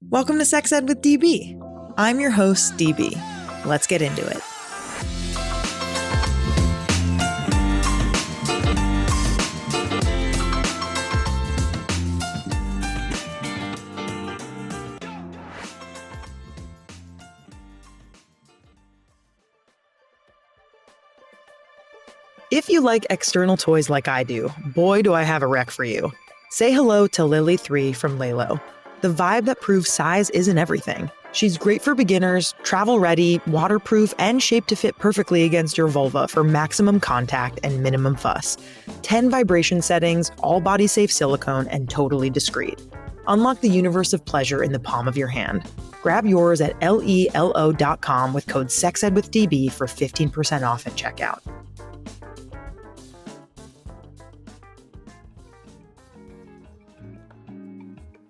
Welcome to Sex Ed with DB. I'm your host, DB. Let's get into it. If you like external toys like I do, boy do I have a rec for you. Say hello to Lily 3 from Lalo, the vibe that proves size isn't everything. She's great for beginners, travel ready, waterproof, and shaped to fit perfectly against your vulva for maximum contact and minimum fuss. 10 vibration settings, all body safe silicone, and totally discreet. Unlock the universe of pleasure in the palm of your hand. Grab yours at lelo.com with code SEXEDWITHDB for 15% off at checkout.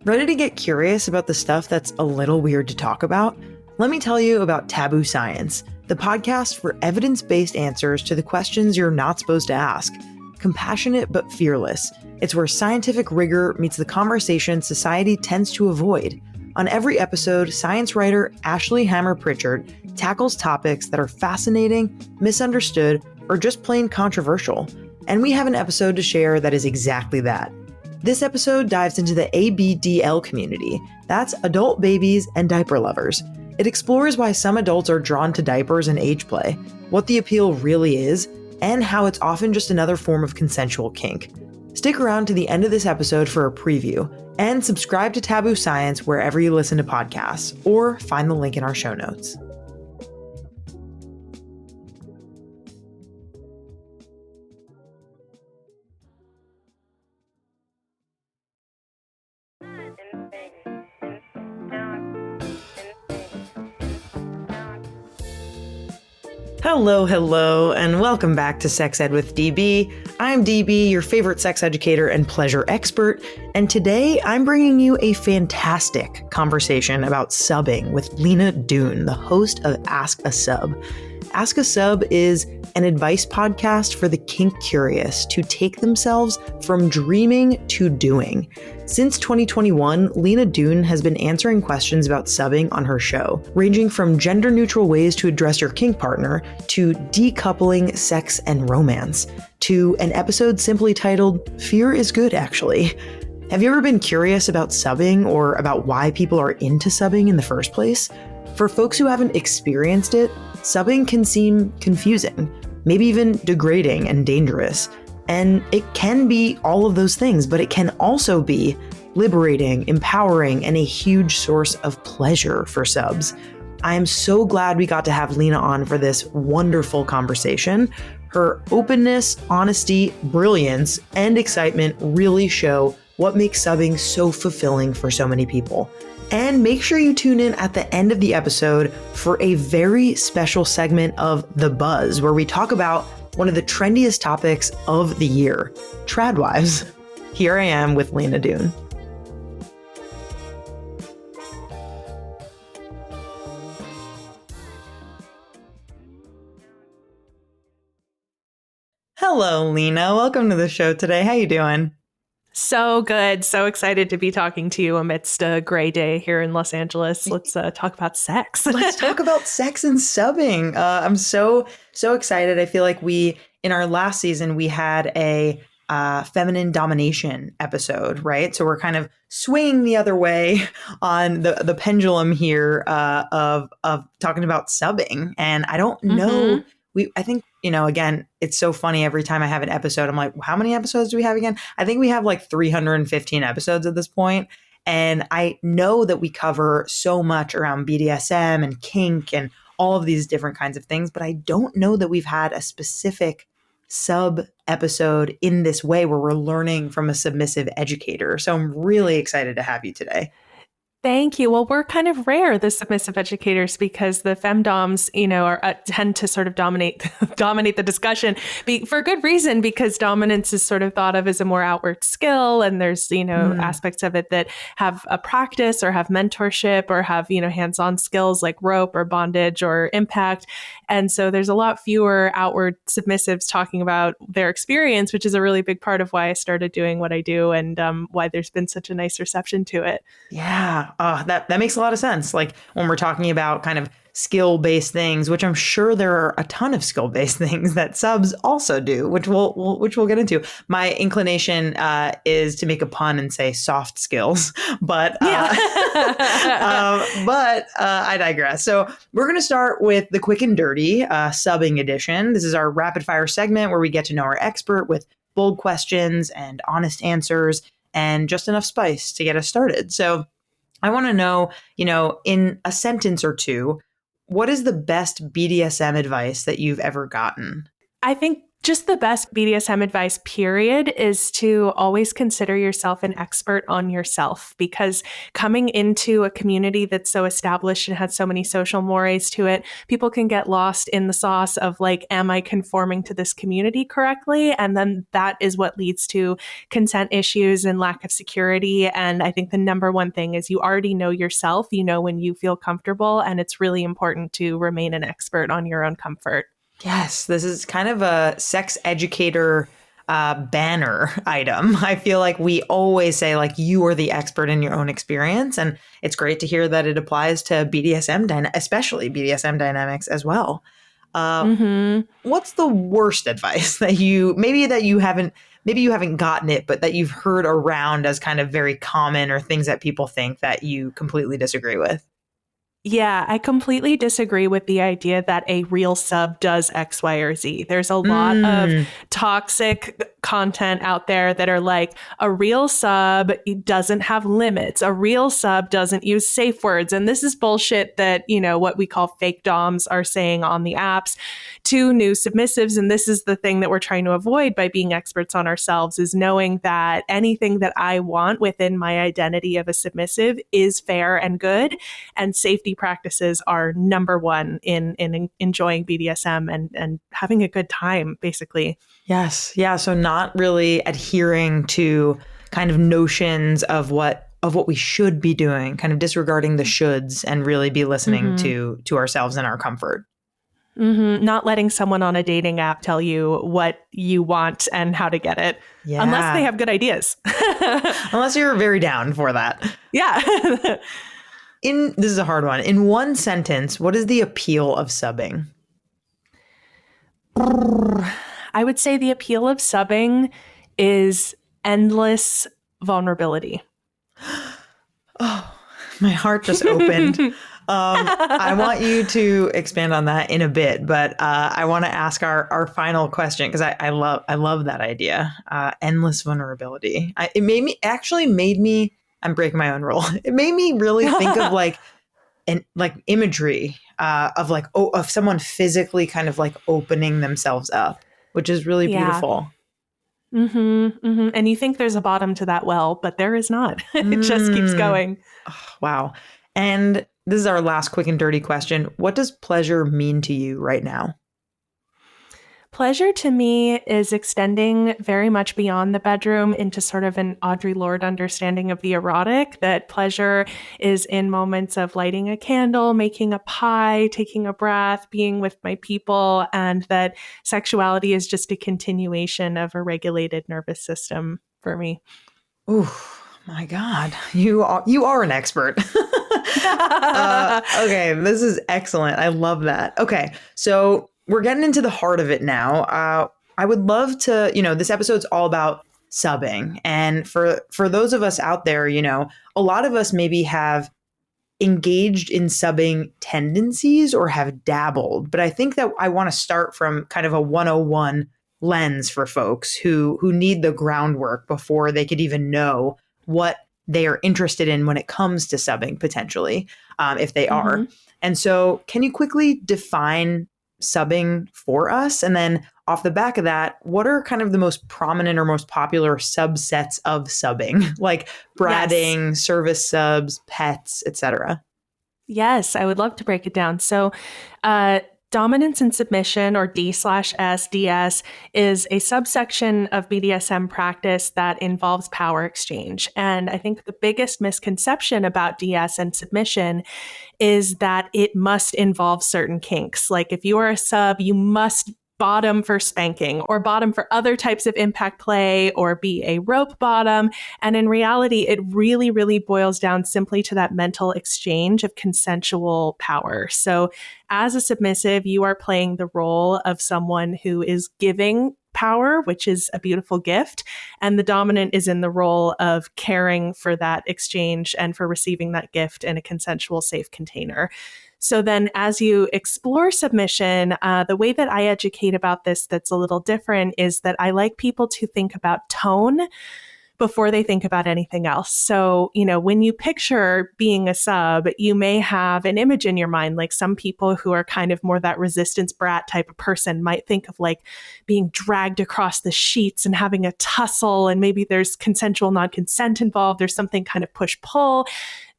Ready to get curious about the stuff that's a little weird to talk about? Let me tell you about Taboo Science, the podcast for evidence-based answers to the questions you're not supposed to ask. Compassionate but fearless. It's where scientific rigor meets the conversation society tends to avoid. On every episode, science writer Ashley Hammer Pritchard tackles topics that are fascinating, misunderstood, or just plain controversial. And we have an episode to share that is exactly that. This episode dives into the ABDL community. That's adult babies and diaper lovers. It explores why some adults are drawn to diapers and age play, what the appeal really is, and how it's often just another form of consensual kink. Stick around to the end of this episode for a preview, and subscribe to Taboo Science wherever you listen to podcasts, or find the link in our show notes. Hello, and welcome back to Sex Ed with DB. I'm DB, your favorite sex educator and pleasure expert, and today I'm bringing you a fantastic conversation about subbing with Lina Dune, the host of Ask a Sub. Ask a Sub is an advice podcast for the kink curious to take themselves from dreaming to doing. Since 2021, Lina Dune has been answering questions about subbing on her show, ranging from gender-neutral ways to address your kink partner, to decoupling sex and romance, to an episode simply titled, Fear is Good, Actually. Have you ever been curious about subbing or about why people are into subbing in the first place? For folks who haven't experienced it, subbing can seem confusing, maybe even degrading and dangerous. And it can be all of those things, but it can also be liberating, empowering, and a huge source of pleasure for subs. I am so glad we got to have Lina on for this wonderful conversation. Her openness, honesty, brilliance, and excitement really show what makes subbing so fulfilling for so many people. And make sure you tune in at the end of the episode for a very special segment of The Buzz, where we talk about one of the trendiest topics of the year, tradwives. Here I am with Lina Dune. Hello, Lina. Welcome to the show today. How you doing? So good. So excited to be talking to you amidst a gray day here in Los Angeles. Let's talk about sex. Let's talk about sex and subbing. I'm so excited. I feel like in our last season, we had a feminine domination episode, right? So we're kind of swinging the other way on the pendulum here of talking about subbing. And I don't know. I think, again, it's so funny. Every time I have an episode, I'm like, how many episodes do we have again? I think we have like 315 episodes at this point. And I know that we cover so much around BDSM and kink and all of these different kinds of things, but I don't know that we've had a specific sub episode in this way where we're learning from a submissive educator. So I'm really excited to have you today. Thank you. Well, we're kind of rare, the submissive educators, because the femdoms, tend to sort of dominate the discussion for good reason, because dominance is sort of thought of as a more outward skill. And there's, aspects of it that have a practice or have mentorship or have, hands-on skills like rope or bondage or impact. And so there's a lot fewer outward submissives talking about their experience, which is a really big part of why I started doing what I do and why there's been such a nice reception to it. Yeah. Yeah, that makes a lot of sense. Like when we're talking about kind of skill-based things, which I'm sure there are a ton of skill-based things that subs also do, which we'll get into. My inclination is to make a pun and say soft skills, but I digress. So we're going to start with the quick and dirty subbing edition. This is our rapid fire segment where we get to know our expert with bold questions and honest answers and just enough spice to get us started. So I want to know, in a sentence or two, what is the best BDSM advice that you've ever gotten? I think just the best BDSM advice, period, is to always consider yourself an expert on yourself, because coming into a community that's so established and has so many social mores to it, people can get lost in the sauce of like, am I conforming to this community correctly? And then that is what leads to consent issues and lack of security. And I think the number one thing is you already know yourself, when you feel comfortable, and it's really important to remain an expert on your own comfort. Yes, this is kind of a sex educator banner item. I feel like we always say like you are the expert in your own experience, and it's great to hear that it applies to BDSM, especially BDSM dynamics as well. What's the worst advice that you haven't gotten it, but that you've heard around as kind of very common, or things that people think that you completely disagree with? Yeah, I completely disagree with the idea that a real sub does X, Y, or Z. There's a lot of toxic content out there that are like, a real sub doesn't have limits. A real sub doesn't use safe words. And this is bullshit that, what we call fake doms are saying on the apps to new submissives. And this is the thing that we're trying to avoid by being experts on ourselves, is knowing that anything that I want within my identity of a submissive is fair and good, and safety practices are number one in enjoying BDSM and having a good time, basically. Yes. Yeah. So not really adhering to kind of notions of what we should be doing, kind of disregarding the shoulds, and really be listening to ourselves and our comfort. Not letting someone on a dating app tell you what you want and how to get it, unless they have good ideas. Unless you're very down for that. Yeah. This is a hard one. In one sentence, what is the appeal of subbing? I would say the appeal of subbing is endless vulnerability. Oh, my heart just opened. I want you to expand on that in a bit, but I want to ask our final question, because I love that idea. Endless vulnerability. It made me. I'm breaking my own rule. It made me really think of like imagery of someone physically kind of like opening themselves up, which is really beautiful. And you think there's a bottom to that well, but there is not. It just keeps going. Oh, wow. And this is our last quick and dirty question. What does pleasure mean to you right now? Pleasure to me is extending very much beyond the bedroom into sort of an Audre Lorde understanding of the erotic, that pleasure is in moments of lighting a candle, making a pie, taking a breath, being with my people, and that sexuality is just a continuation of a regulated nervous system for me. Ooh, my God. You are an expert. Okay, this is excellent. I love that. Okay, so we're getting into the heart of it now. I would love to, this episode's all about subbing. And for those of us out there, a lot of us maybe have engaged in subbing tendencies or have dabbled. But I think that I want to start from kind of a 101 lens for folks who need the groundwork before they could even know what they are interested in when it comes to subbing, potentially, if they are. And so can you quickly define subbing for us? And then off the back of that, what are kind of the most prominent or most popular subsets of subbing, like bratting, service subs, pets, etc.? Yes, I would love to break it down. So dominance and submission, or D/S, DS, is a subsection of BDSM practice that involves power exchange. And I think the biggest misconception about DS and submission is that it must involve certain kinks. Like if you are a sub, you must bottom for spanking or bottom for other types of impact play or be a rope bottom. And in reality, it really, really boils down simply to that mental exchange of consensual power. So as a submissive, you are playing the role of someone who is giving power, which is a beautiful gift. And the dominant is in the role of caring for that exchange and for receiving that gift in a consensual, safe container. So then as you explore submission, the way that I educate about this that's a little different is that I like people to think about tone before they think about anything else. So, when you picture being a sub, you may have an image in your mind, like some people who are kind of more that resistance brat type of person might think of like being dragged across the sheets and having a tussle, and maybe there's consensual non-consent involved. There's something kind of push-pull.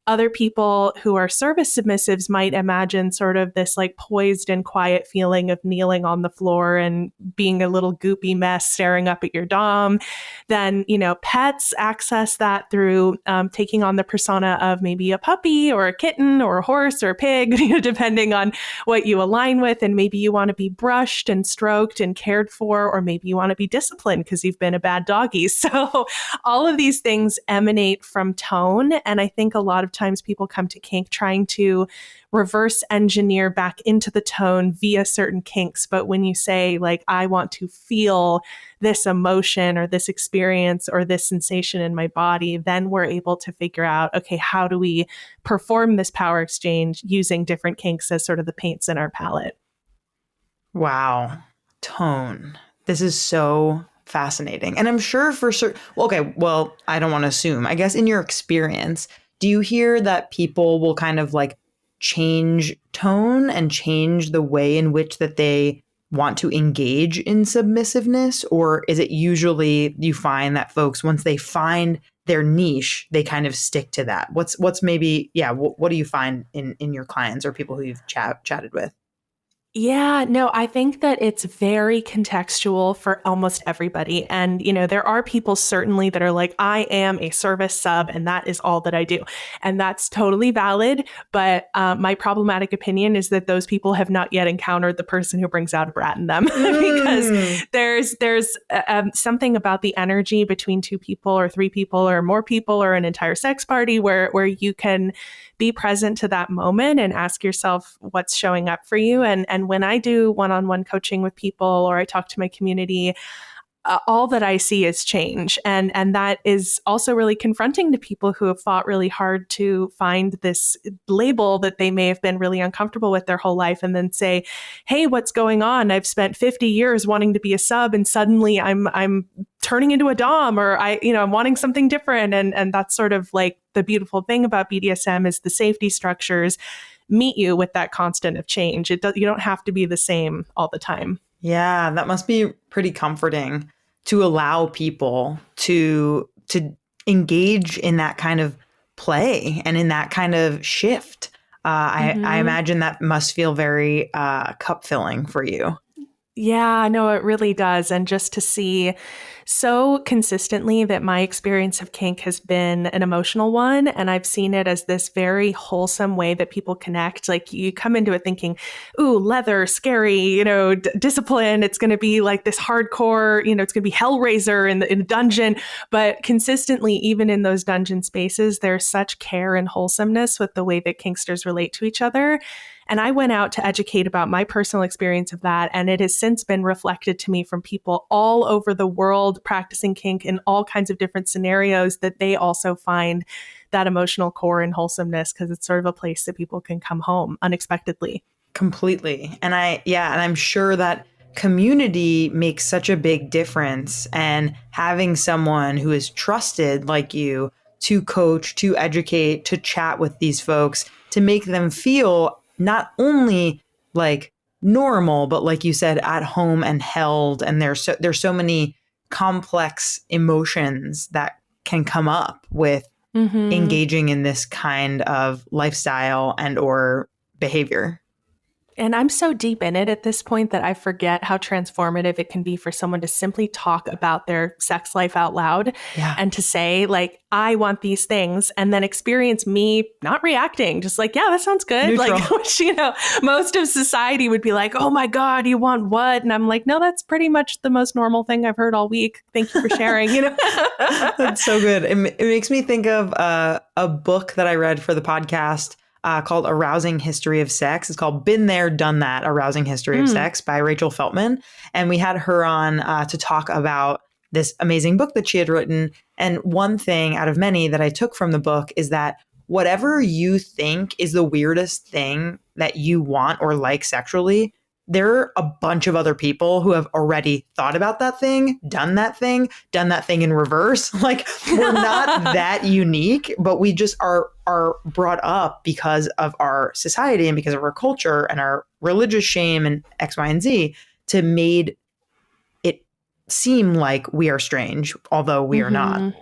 Other people who are service submissives might imagine sort of this like poised and quiet feeling of kneeling on the floor and being a little goopy mess staring up at your dom. Then, pets access that through taking on the persona of maybe a puppy or a kitten or a horse or a pig, depending on what you align with. And maybe you want to be brushed and stroked and cared for, or maybe you want to be disciplined because you've been a bad doggy. So all of these things emanate from tone. And I think a lot of times people come to kink trying to reverse engineer back into the tone via certain kinks. But when you say like, I want to feel this emotion or this experience or this sensation in my body, then we're able to figure out, okay, how do we perform this power exchange using different kinks as sort of the paints in our palette? Wow. Tone. This is so fascinating. And I'm sure for certain, I don't want to assume. I guess in your experience, do you hear that people will kind of like change tone and change the way in which that they want to engage in submissiveness? Or is it usually you find that folks, once they find their niche, they kind of stick to that? What's maybe, what do you find in your clients or people who you've chatted with? Yeah, no, I think that it's very contextual for almost everybody. And, there are people certainly that are like, I am a service sub and that is all that I do. And that's totally valid. But my problematic opinion is that those people have not yet encountered the person who brings out a brat in them because there's something about the energy between two people or three people or more people or an entire sex party where you can be present to that moment and ask yourself what's showing up for you. And when I do one-on-one coaching with people or I talk to my community, all that I see is change. And that is also really confronting to people who have fought really hard to find this label that they may have been really uncomfortable with their whole life and then say, hey, what's going on? I've spent 50 years wanting to be a sub and suddenly I'm turning into a dom, or I'm wanting something different. And that's sort of like the beautiful thing about BDSM is the safety structures meet you with that constant of change. You don't have to be the same all the time. Yeah, that must be pretty comforting to allow people to engage in that kind of play and in that kind of shift. I imagine that must feel very cup filling for you. Yeah, no, it really does. And just to see so consistently that my experience of kink has been an emotional one. And I've seen it as this very wholesome way that people connect. Like you come into it thinking, ooh, leather, scary, discipline. It's going to be like this hardcore, it's going to be Hellraiser in the dungeon. But consistently, even in those dungeon spaces, there's such care and wholesomeness with the way that kinksters relate to each other. And I went out to educate about my personal experience of that. And it has since been reflected to me from people all over the world practicing kink in all kinds of different scenarios that they also find that emotional core and wholesomeness because it's sort of a place that people can come home unexpectedly. Completely. And I'm sure that community makes such a big difference. And having someone who is trusted like you to coach, to educate, to chat with these folks, to make them feel not only like normal, but like you said, at home and held. And there's so many complex emotions that can come up with engaging in this kind of lifestyle and or behavior. And I'm so deep in it at this point that I forget how transformative it can be for someone to simply talk about their sex life out loud and to say, like, I want these things, and then experience me not reacting, just like, yeah, that sounds good. Neutral. Like, which, most of society would be like, oh my God, you want what? And I'm like, no, that's pretty much the most normal thing I've heard all week. Thank you for sharing, That's so good. It makes me think of a book that I read for the podcast called Arousing History of Sex. It's called Been There, Done That, Arousing History of Sex by Rachel Feltman. And we had her on to talk about this amazing book that she had written. And one thing out of many that I took from the book is that whatever you think is the weirdest thing that you want or like sexually, there are a bunch of other people who have already thought about that thing done that thing in reverse. Like, we're not that unique, but we just are brought up because of our society and because of our culture and our religious shame and X, Y, and Z to made it seem like we are strange, although we are not.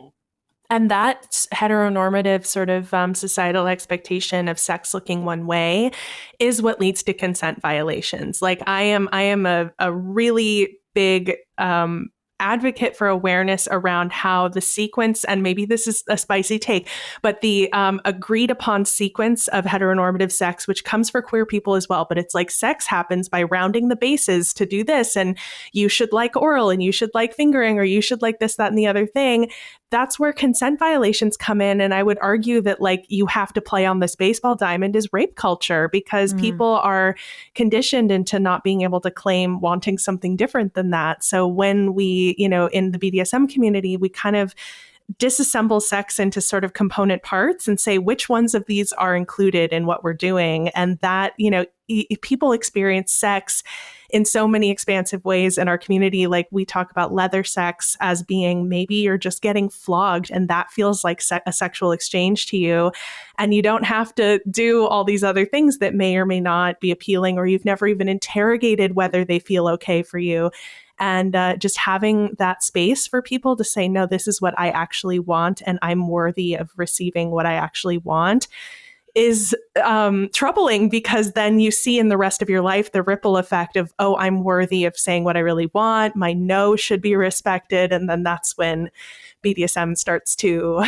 And that heteronormative sort of societal expectation of sex looking one way is what leads to consent violations. Like, I am a really big advocate for awareness around how the sequence, and maybe this is a spicy take, but the agreed upon sequence of heteronormative sex, which comes for queer people as well, but it's like sex happens by rounding the bases to do this, and you should like oral, and you should like fingering, or you should like this, that, and the other thing. That's where consent violations come in. And I would argue that, like, you have to play on this baseball diamond is rape culture, because people are conditioned into not being able to claim wanting something different than that. So when we, in the BDSM community, we kind of disassemble sex into sort of component parts and say which ones of these are included in what we're doing. And that, people experience sex in so many expansive ways in our community. Like, we talk about leather sex as being maybe you're just getting flogged, and that feels like a sexual exchange to you. And you don't have to do all these other things that may or may not be appealing, or you've never even interrogated whether they feel okay for you. And just having that space for people to say, no, this is what I actually want, and I'm worthy of receiving what I actually want, is troubling, because then you see in the rest of your life the ripple effect of, oh, I'm worthy of saying what I really want. My no should be respected. And then that's when BDSM starts to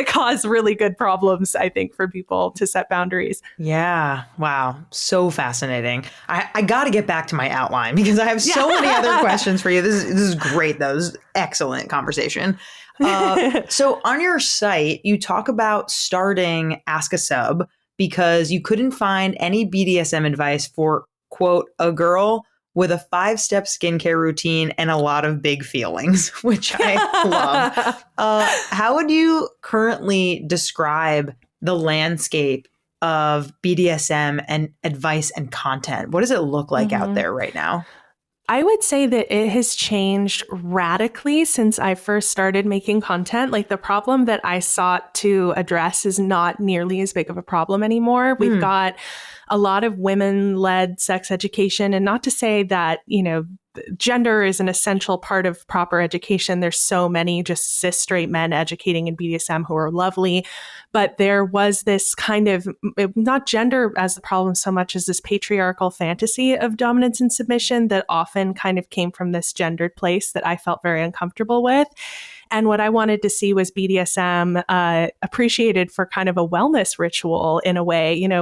cause really good problems, I think, for people to set boundaries. Yeah. Wow. So fascinating. I got to get back to my outline because I have so many other questions for you. This is great, though. This is excellent conversation. So on your site, you talk about starting Ask a Sub because you couldn't find any BDSM advice for, quote, a girl with a 5-step skincare routine and a lot of big feelings, which I love. How would you currently describe the landscape of BDSM and advice and content? What does it look like out there right now? I would say that it has changed radically since I first started making content. Like, the problem that I sought to address is not nearly as big of a problem anymore. We've got a lot of women-led sex education, and not to say that, gender is an essential part of proper education. There's so many just cis straight men educating in BDSM who are lovely. But there was this kind of, not gender as the problem so much as this patriarchal fantasy of dominance and submission that often kind of came from this gendered place that I felt very uncomfortable with. And what I wanted to see was BDSM appreciated for kind of a wellness ritual in a way, and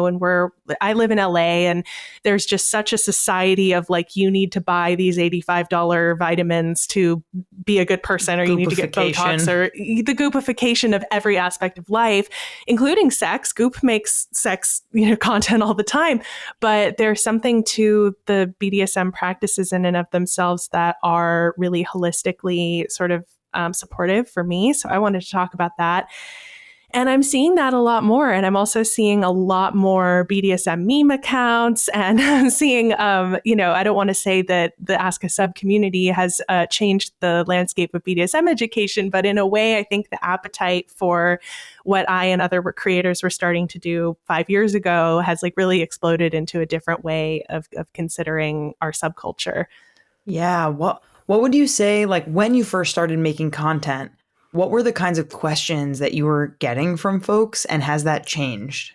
I live in LA, and there's just such a society of like, you need to buy these $85 vitamins to be a good person, or you need to get Botox, or the goopification of every aspect of life, including sex. Goop makes sex, content all the time, but there's something to the BDSM practices in and of themselves that are really holistically sort of supportive for me. So I wanted to talk about that. And I'm seeing that a lot more. And I'm also seeing a lot more BDSM meme accounts. And I'm seeing, I don't want to say that the Ask a Sub community has changed the landscape of BDSM education, but in a way, I think the appetite for what I and other creators were starting to do 5 years ago has like really exploded into a different way of considering our subculture. Yeah. What would you say, like, when you first started making content, what were the kinds of questions that you were getting from folks, and has that changed?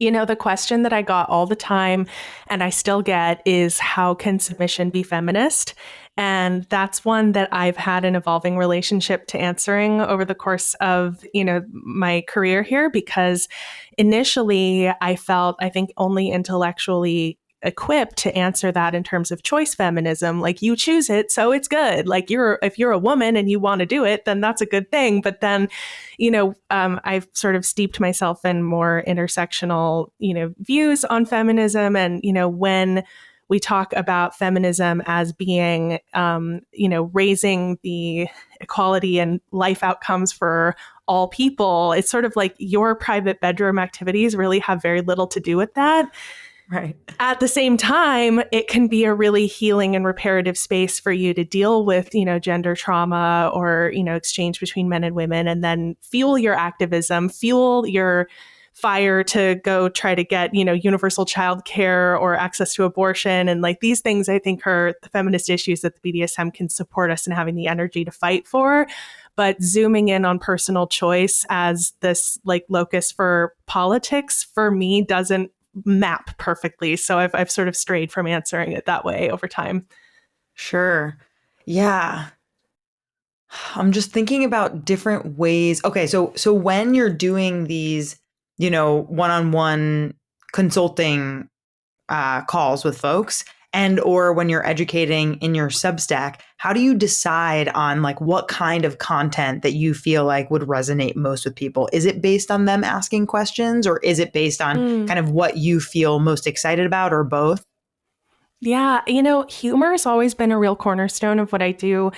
The question that I got all the time and I still get is, how can submission be feminist? And that's one that I've had an evolving relationship to answering over the course of, my career here, because initially I felt, I think, only intellectually equipped to answer that in terms of choice feminism. Like, you choose it, so it's good. Like, if you're a woman and you want to do it, then that's a good thing. But then, I've sort of steeped myself in more intersectional, views on feminism. And, when we talk about feminism as being, raising the equality and life outcomes for all people, it's sort of like your private bedroom activities really have very little to do with that. Right. At the same time, it can be a really healing and reparative space for you to deal with, gender trauma or, exchange between men and women, and then fuel your activism, fuel your fire to go try to get, universal childcare or access to abortion. And like, these things, I think, are the feminist issues that the BDSM can support us in having the energy to fight for. But zooming in on personal choice as this like locus for politics, for me, doesn't map perfectly. So I've sort of strayed from answering it that way over time. Sure. Yeah. I'm just thinking about different ways. Okay, so when you're doing these, one-on-one consulting calls with folks, and or when you're educating in your Substack, how do you decide on like what kind of content that you feel like would resonate most with people? Is it based on them asking questions, or is it based on kind of what you feel most excited about, or both? Yeah, humor has always been a real cornerstone of what I do.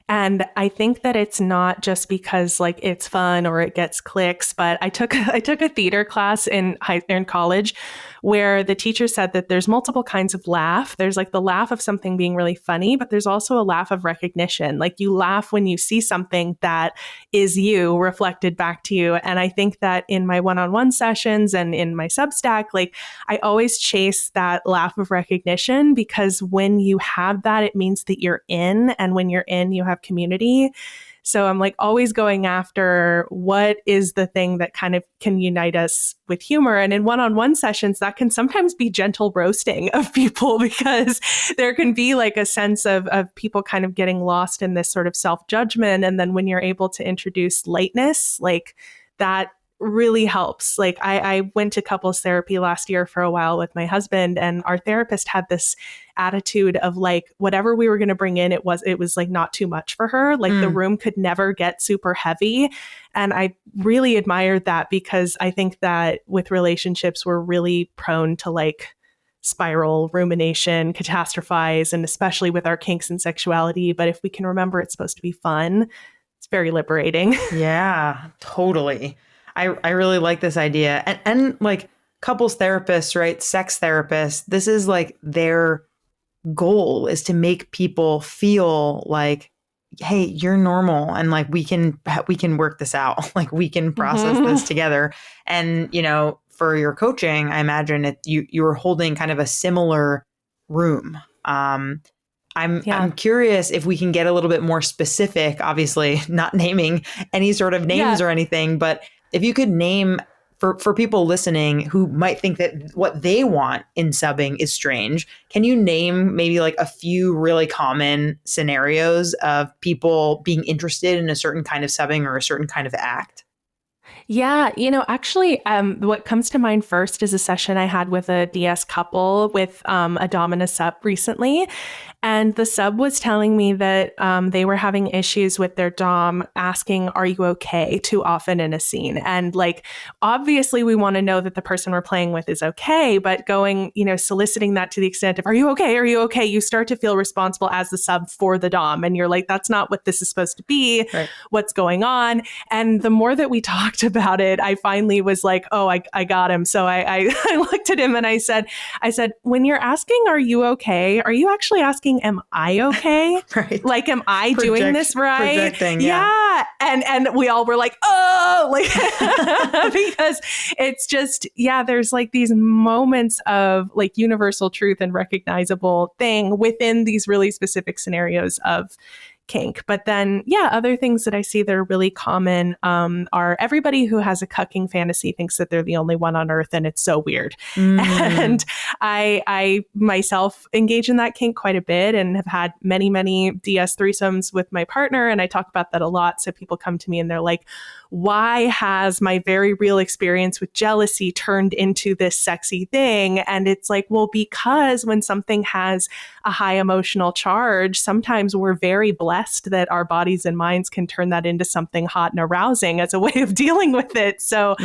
And I think that it's not just because like it's fun or it gets clicks, but I took a theater class in college where the teacher said that there's multiple kinds of laugh. There's like the laugh of something being really funny, but there's also a laugh of recognition. Like, you laugh when you see something that is you reflected back to you. And I think that in my one-on-one sessions and in my Substack, like, I always chase that laugh of recognition, because when you have that, it means that you're in, and when you're in, you have community. So I'm like always going after what is the thing that kind of can unite us with humor. And in one-on-one sessions, that can sometimes be gentle roasting of people, because there can be like a sense of people kind of getting lost in this sort of self-judgment. And then when you're able to introduce lightness, like, that really helps. Like, I went to couples therapy last year for a while with my husband, and our therapist had this attitude of like, whatever we were going to bring in, it was like not too much for her. Like, the room could never get super heavy. And I really admired that, because I think that with relationships, we're really prone to like spiral, rumination, catastrophize, and especially with our kinks and sexuality. But if we can remember it's supposed to be fun, it's very liberating. Yeah, totally. I really like this idea. And like couples therapists, right? Sex therapists, this is like their goal, is to make people feel like, hey, you're normal, and like we can work this out. Like, we can process this together. And, for your coaching, I imagine you're holding kind of a similar room. I'm curious if we can get a little bit more specific, obviously not naming any sort of names or anything, but if you could name for people listening who might think that what they want in subbing is strange, can you name maybe like a few really common scenarios of people being interested in a certain kind of subbing or a certain kind of act? Yeah, actually, what comes to mind first is a session I had with a DS couple with a dom and a sub recently. And the sub was telling me that they were having issues with their dom asking, "Are you okay?" too often in a scene. And like, obviously we want to know that the person we're playing with is okay, but going, soliciting that to the extent of, "Are you okay? Are you okay?" You start to feel responsible as the sub for the dom. And you're like, that's not what this is supposed to be. Right. What's going on? And the more that we talked about it, I finally was like, oh, I got him. So I looked at him and I said, when you're asking, "Are you okay?" Are you actually asking, "Am I okay?" Right. Like, am I doing this right? Projecting, yeah. And we all were like, oh, like, because it's just, there's like these moments of like universal truth and recognizable thing within these really specific scenarios of kink. But then, yeah, other things that I see that are really common are everybody who has a cucking fantasy thinks that they're the only one on earth, and it's so weird. And I myself engage in that kink quite a bit and have had many DS threesomes with my partner. And I talk about that a lot. So people come to me and they're like, why has my very real experience with jealousy turned into this sexy thing? And it's like, well, because when something has a high emotional charge, sometimes we're very blessed that our bodies and minds can turn that into something hot and arousing as a way of dealing with it. So,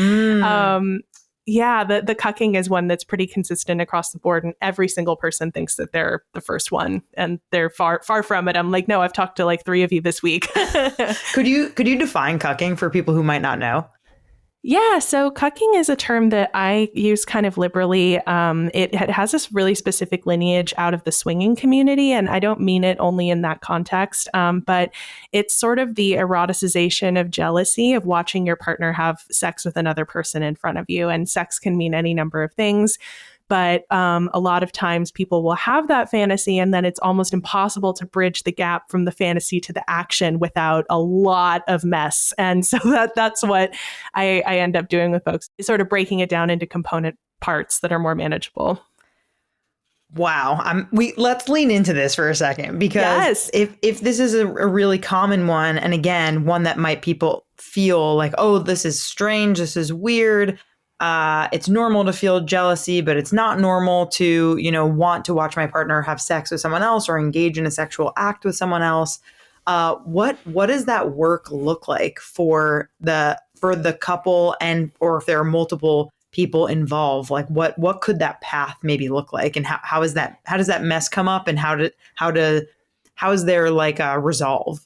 yeah, the cucking is one that's pretty consistent across the board, and every single person thinks that they're the first one, and they're far from it. I'm like, no, I've talked to like 3 of you this week. Could you define cucking for people who might not know? Yeah, so cucking is a term that I use kind of liberally. It has this really specific lineage out of the swinging community, and I don't mean it only in that context, but it's sort of the eroticization of jealousy of watching your partner have sex with another person in front of you. And sex can mean any number of things. But a lot of times people will have that fantasy, and then it's almost impossible to bridge the gap from the fantasy to the action without a lot of mess. And so that's what I end up doing with folks, is sort of breaking it down into component parts that are more manageable. Wow. Let's lean into this for a second, because if this is a really common one, and again, one that might people feel like, oh, this is strange, this is weird. It's normal to feel jealousy, but it's not normal to, want to watch my partner have sex with someone else or engage in a sexual act with someone else. What does that work look like for the couple, and or if there are multiple people involved? Like what could that path maybe look like, and how does that mess come up, and how is there like a resolve?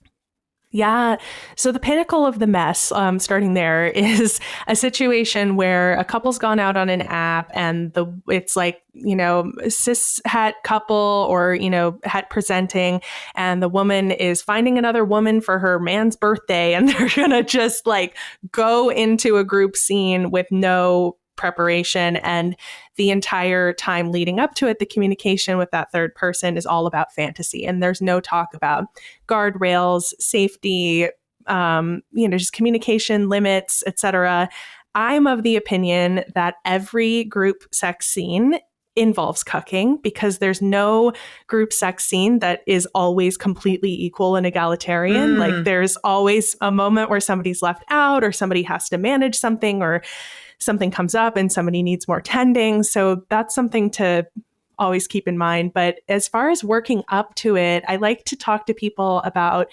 Yeah. So the pinnacle of the mess, starting there, is a situation where a couple's gone out on an app, and it's like, cis het couple or, het presenting, and the woman is finding another woman for her man's birthday, and they're going to just like go into a group scene with no preparation. And the entire time leading up to it, the communication with that third person is all about fantasy. And there's no talk about guardrails, safety, just communication limits, etc. I'm of the opinion that every group sex scene involves cucking, because there's no group sex scene that is always completely equal and egalitarian. Like there's always a moment where somebody's left out, or somebody has to manage something, or something comes up and somebody needs more tending. So that's something to always keep in mind. But as far as working up to it, I like to talk to people about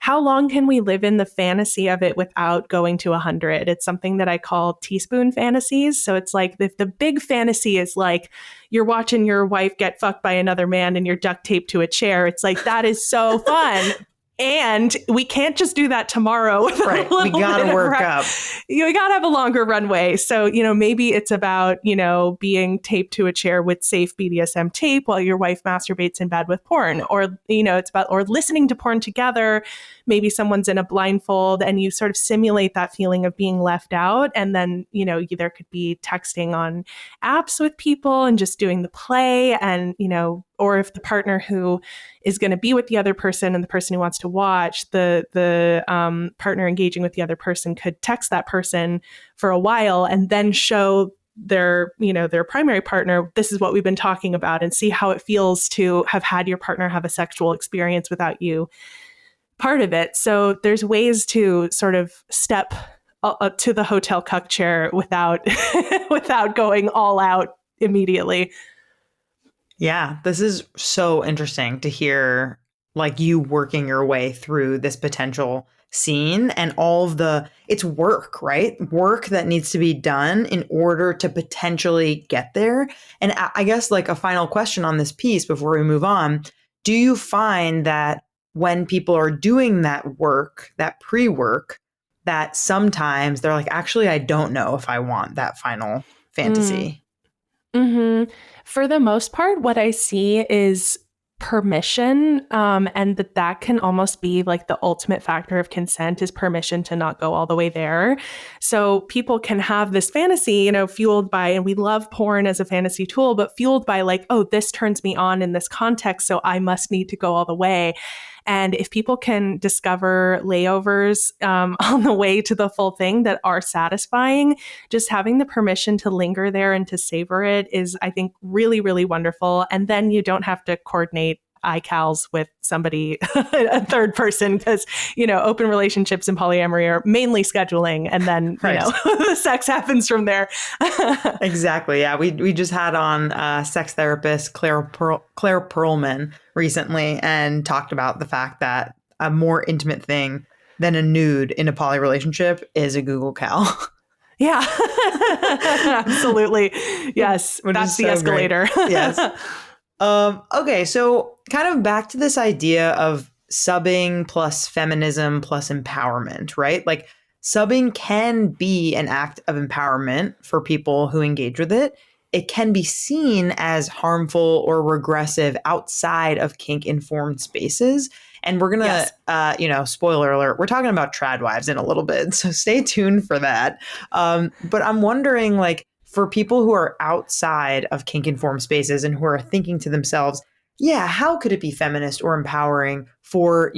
how long can we live in the fantasy of it without going to 100? It's something that I call teaspoon fantasies. So it's like if the big fantasy is like you're watching your wife get fucked by another man and you're duct taped to a chair, it's like, that is so fun. And we can't just do that tomorrow. Right. We got to work up. We got to have a longer runway. So, maybe it's about, being taped to a chair with safe BDSM tape while your wife masturbates in bed with porn. Or, it's about, or listening to porn together. Maybe someone's in a blindfold and you sort of simulate that feeling of being left out. And then, there could be texting on apps with people and just doing the play. And, or if the partner who is going to be with the other person and the person who wants to watch, the partner engaging with the other person could text that person for a while and then show their primary partner, this is what we've been talking about, and see how it feels to have had your partner have a sexual experience without you part of it. So there's ways to sort of step up to the hotel cuck chair without without going all out immediately. Yeah, this is so interesting to hear, like, you working your way through this potential scene and all of it's work, right? Work that needs to be done in order to potentially get there. And I guess, like, a final question on this piece before we move on, do you find that when people are doing that work, that pre-work, that sometimes they're like, actually, I don't know if I want that final fantasy? Mm-hmm. For the most part, what I see is permission, and that can almost be like the ultimate factor of consent, is permission to not go all the way there. So people can have this fantasy, fueled by, and we love porn as a fantasy tool, but fueled by like, oh, this turns me on in this context, so I must need to go all the way. And if people can discover layovers on the way to the full thing that are satisfying, just having the permission to linger there and to savor it is, I think, really, really wonderful. And then you don't have to coordinate iCals with somebody, a third person, because, open relationships and polyamory are mainly scheduling, and then, Right. the sex happens from there. Exactly. Yeah. We just had on sex therapist Claire Perlman recently and talked about the fact that a more intimate thing than a nude in a poly relationship is a Google Cal. Yeah, absolutely. Yes. That's the escalator. Yes. Okay. So kind of back to this idea of subbing plus feminism plus empowerment, right? Like subbing can be an act of empowerment for people who engage with it. It can be seen as harmful or regressive outside of kink informed spaces. And we're going to, spoiler alert, we're talking about trad wives in a little bit. So stay tuned for that. But I'm wondering, like, for people who are outside of kink informed spaces and who are thinking to themselves, yeah, how could it be feminist or empowering for,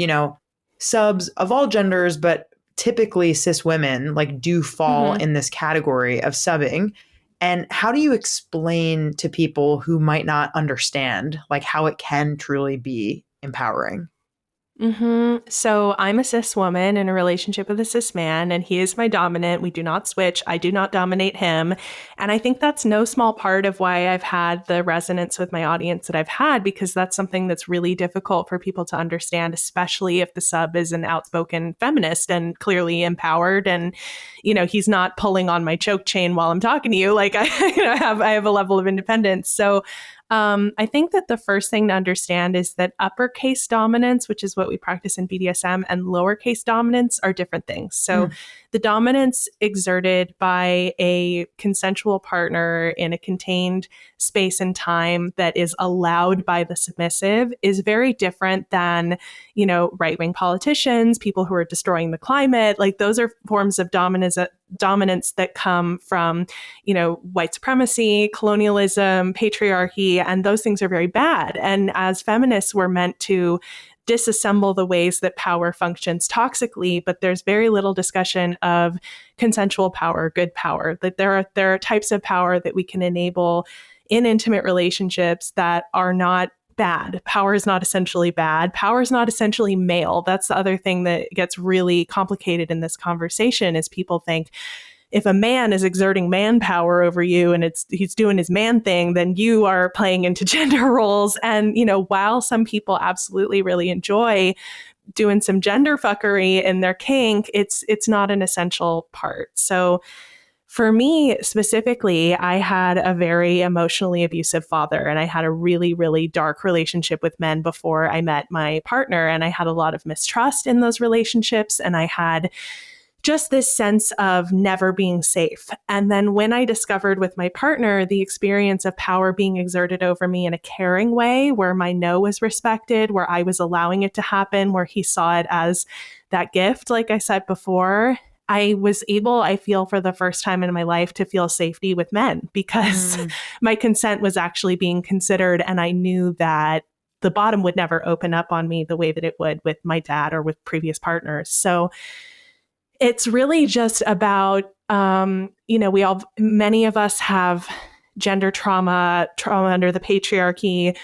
subs of all genders, but typically cis women like do fall in this category of subbing? And how do you explain to people who might not understand like how it can truly be empowering? So I'm a cis woman in a relationship with a cis man, and he is my dominant. We do not switch. I do not dominate him. And I think that's no small part of why I've had the resonance with my audience that I've had, because that's something that's really difficult for people to understand, especially if the sub is an outspoken feminist and clearly empowered. And, he's not pulling on my choke chain while I'm talking to you. Like I have a level of independence. So I think that the first thing to understand is that uppercase dominance, which is what we practice in BDSM, and lowercase dominance are different things. So the dominance exerted by a consensual partner in a contained space and time that is allowed by the submissive is very different than, right-wing politicians, people who are destroying the climate. Like those are forms of dominance that come from, white supremacy, colonialism, patriarchy, and those things are very bad. And as feminists, we're meant to disassemble the ways that power functions toxically, but there's very little discussion of consensual power, good power, that there are types of power that we can enable in intimate relationships that are not bad. Power is not essentially bad. Power is not essentially male. That's the other thing that gets really complicated in this conversation is people think if a man is exerting manpower over you and he's doing his man thing, then you are playing into gender roles. And, while some people absolutely really enjoy doing some gender fuckery in their kink, it's not an essential part. So for me specifically, I had a very emotionally abusive father, and I had a really, really dark relationship with men before I met my partner. And I had a lot of mistrust in those relationships. And I had just this sense of never being safe. And then when I discovered with my partner the experience of power being exerted over me in a caring way, where my no was respected, where I was allowing it to happen, where he saw it as that gift, like I said before, I was able, I feel for the first time in my life, to feel safety with men because my consent was actually being considered. And I knew that the bottom would never open up on me the way that it would with my dad or with previous partners. So it's really just about, many of us have gender trauma under the patriarchy.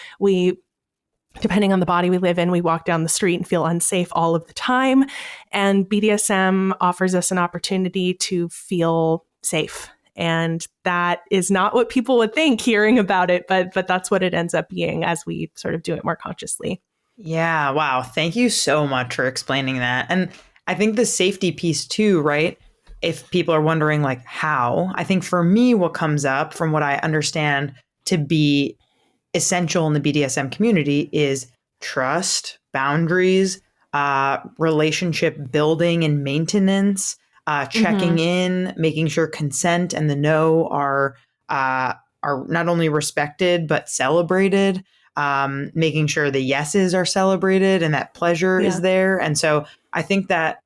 Depending on the body we live in, we walk down the street and feel unsafe all of the time. And BDSM offers us an opportunity to feel safe. And that is not what people would think hearing about it, but that's what it ends up being as we sort of do it more consciously. Yeah. Wow. Thank you so much for explaining that. And I think the safety piece too, right? If people are wondering like how, I think for me, what comes up from what I understand to be essential in the BDSM community is trust, boundaries, relationship building and maintenance, checking in, making sure consent and the no are not only respected, but celebrated, making sure the yeses are celebrated and that pleasure is there. And so I think that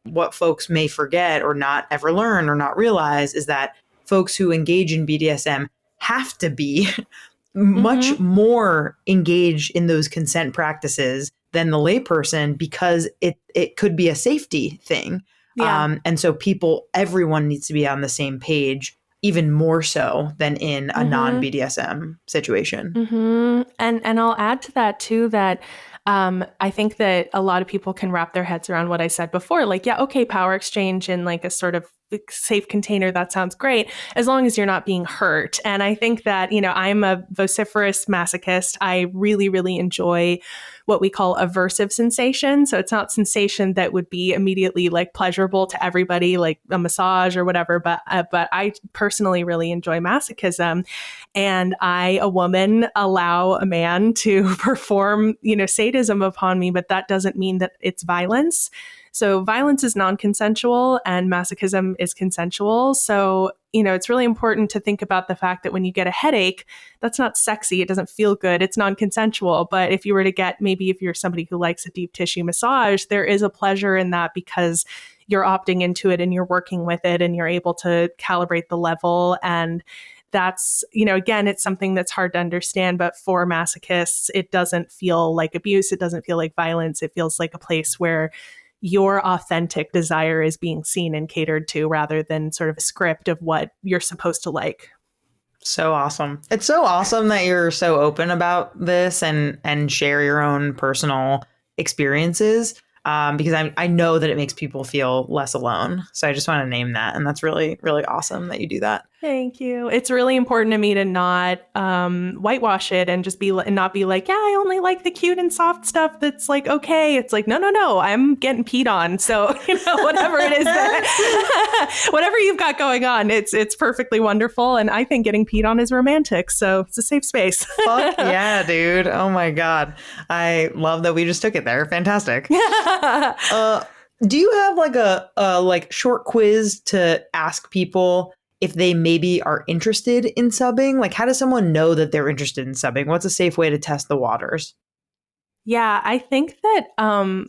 what folks may forget or not ever learn or not realize is that folks who engage in BDSM have to be much more engaged in those consent practices than the layperson because it could be a safety thing. Yeah. And so everyone needs to be on the same page, even more so than in a non-BDSM situation. And I'll add to that too that I think that a lot of people can wrap their heads around what I said before. Like, yeah, okay, power exchange in like a sort of safe container, that sounds great, as long as you're not being hurt. And I think that, I'm a vociferous masochist. I really, really enjoy what we call aversive sensation. So it's not sensation that would be immediately like pleasurable to everybody, like a massage or whatever. But I personally really enjoy masochism. And I, a woman, allow a man to perform, sadism upon me, but that doesn't mean that it's violence. So violence is non-consensual and masochism is consensual. So, it's really important to think about the fact that when you get a headache, that's not sexy. It doesn't feel good. It's non-consensual. But if you were to get, maybe if you're somebody who likes a deep tissue massage, there is a pleasure in that because you're opting into it and you're working with it and you're able to calibrate the level. And that's, again, it's something that's hard to understand, but for masochists, it doesn't feel like abuse. It doesn't feel like violence. It feels like a place where your authentic desire is being seen and catered to rather than sort of a script of what you're supposed to like. So awesome. It's so awesome that you're so open about this and share your own personal experiences. Because I know that it makes people feel less alone. So I just want to name that. And that's really, really awesome that you do that. Thank you. It's really important to me to not whitewash it and just not be like, yeah, I only like the cute and soft stuff that's like, okay. It's like, no, I'm getting peed on. So, whatever it is, whatever you've got going on, it's perfectly wonderful. And I think getting peed on is romantic. So it's a safe space. Fuck yeah, dude. Oh my God. I love that we just took it there. Fantastic. Do you have like a short quiz to ask people if they maybe are interested in subbing? Like, how does someone know that they're interested in subbing? What's a safe way to test the waters? Yeah, I think that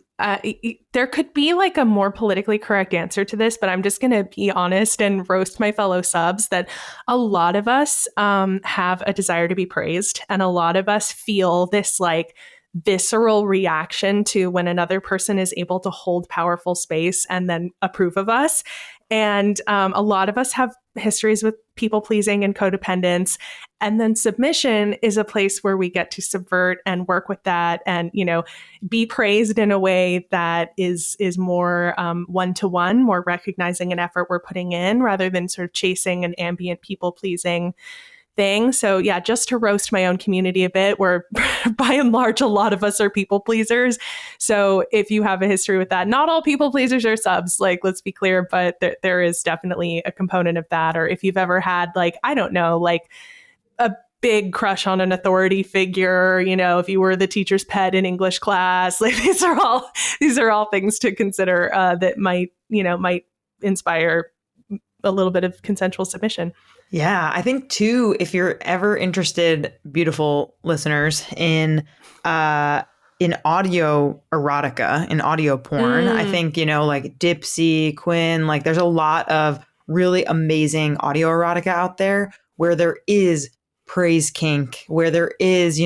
there could be like a more politically correct answer to this, but I'm just going to be honest and roast my fellow subs that a lot of us have a desire to be praised. And a lot of us feel this like visceral reaction to when another person is able to hold powerful space and then approve of us. And a lot of us have histories with people pleasing and codependence. And then submission is a place where we get to subvert and work with that and, be praised in a way that is more one-to-one, more recognizing an effort we're putting in rather than sort of chasing an ambient people pleasing thing. So yeah, just to roast my own community a bit, where by and large, a lot of us are people pleasers. So if you have a history with that, not all people pleasers are subs, like, let's be clear, but there is definitely a component of that. Or if you've ever had like, I don't know, like a big crush on an authority figure, if you were the teacher's pet in English class, like these are all things to consider that might inspire a little bit of consensual submission. Yeah, I think too, if you're ever interested, beautiful listeners, in audio erotica, in audio porn, I think, like Dipsy, Quinn, like there's a lot of really amazing audio erotica out there where there is praise kink, where there is,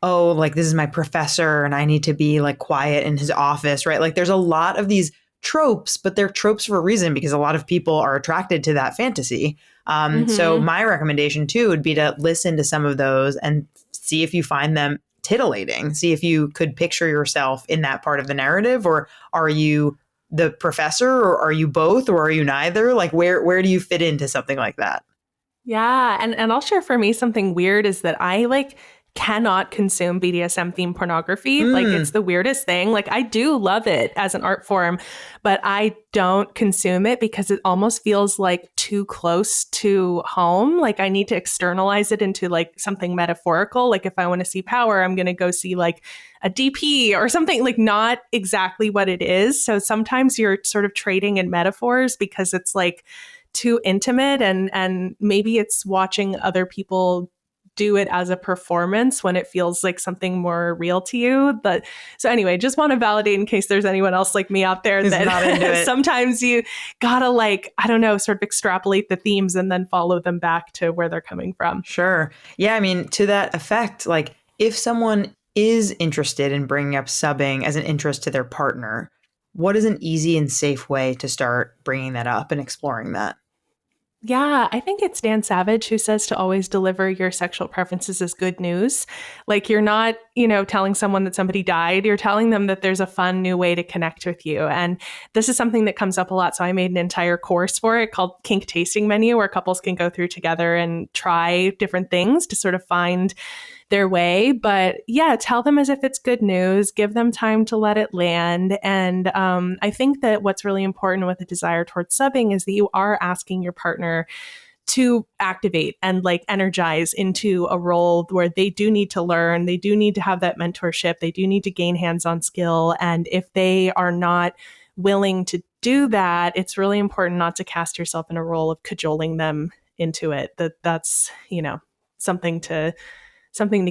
oh, like this is my professor and I need to be like quiet in his office, right? Like there's a lot of these tropes, but they're tropes for a reason because a lot of people are attracted to that fantasy. So my recommendation too would be to listen to some of those and see if you find them titillating. See if you could picture yourself in that part of the narrative, or are you the professor, or are you both, or are you neither? Like where do you fit into something like that? Yeah, and I'll share for me something weird is that I like cannot consume BDSM themed pornography. Like it's the weirdest thing. Like I do love it as an art form, but I don't consume it because it almost feels like too close to home. Like I need to externalize it into like something metaphorical. Like if I want to see power, I'm going to go see like a DP or something, like not exactly what it is. So sometimes you're sort of trading in metaphors because it's like too intimate and maybe it's watching other people do it as a performance when it feels like something more real to you. But so anyway, just want to validate in case there's anyone else like me out there that sometimes you gotta like, I don't know, sort of extrapolate the themes and then follow them back to where they're coming from. Sure. Yeah. I mean, to that effect, like if someone is interested in bringing up subbing as an interest to their partner, what is an easy and safe way to start bringing that up and exploring that? Yeah, I think it's Dan Savage who says to always deliver your sexual preferences as good news. Like you're not, telling someone that somebody died, you're telling them that there's a fun new way to connect with you. And this is something that comes up a lot. So I made an entire course for it called Kink Tasting Menu, where couples can go through together and try different things to sort of find their way. But yeah, tell them as if it's good news, give them time to let it land. And I think that what's really important with a desire towards subbing is that you are asking your partner to activate and like energize into a role where they do need to learn, they do need to have that mentorship, they do need to gain hands-on skill. And if they are not willing to do that, it's really important not to cast yourself in a role of cajoling them into it. That's something to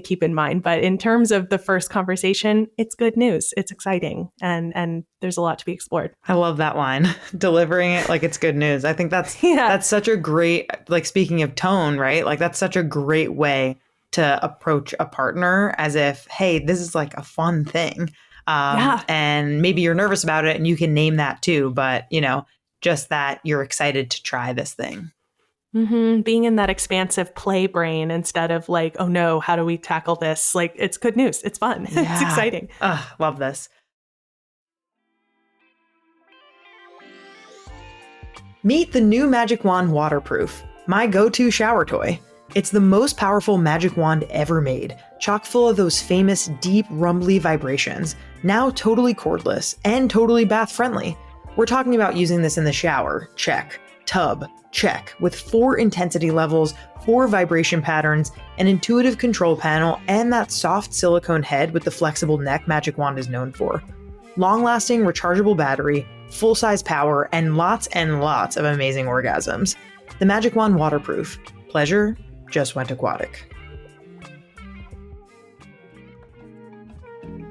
keep in mind. But in terms of the first conversation, it's good news. It's exciting. And there's a lot to be explored. I love that line, delivering it like it's good news. I think that's such a great, like speaking of tone, right? Like that's such a great way to approach a partner as if, hey, this is like a fun thing. And maybe you're nervous about it and you can name that too. But, just that you're excited to try this thing. Mm-hmm. Being in that expansive play brain instead of like, oh no, how do we tackle this? Like, it's good news. It's fun. Yeah. It's exciting. Love this. Meet the new Magic Wand Waterproof, my go-to shower toy. It's the most powerful magic wand ever made, chock full of those famous deep, rumbly vibrations, now totally cordless and totally bath-friendly. We're talking about using this in the shower, check. Tub, check, with 4 intensity levels, 4 vibration patterns, an intuitive control panel, and that soft silicone head with the flexible neck Magic Wand is known for. Long-lasting rechargeable battery, full-size power, and lots of amazing orgasms. The Magic Wand Waterproof. Pleasure just went aquatic.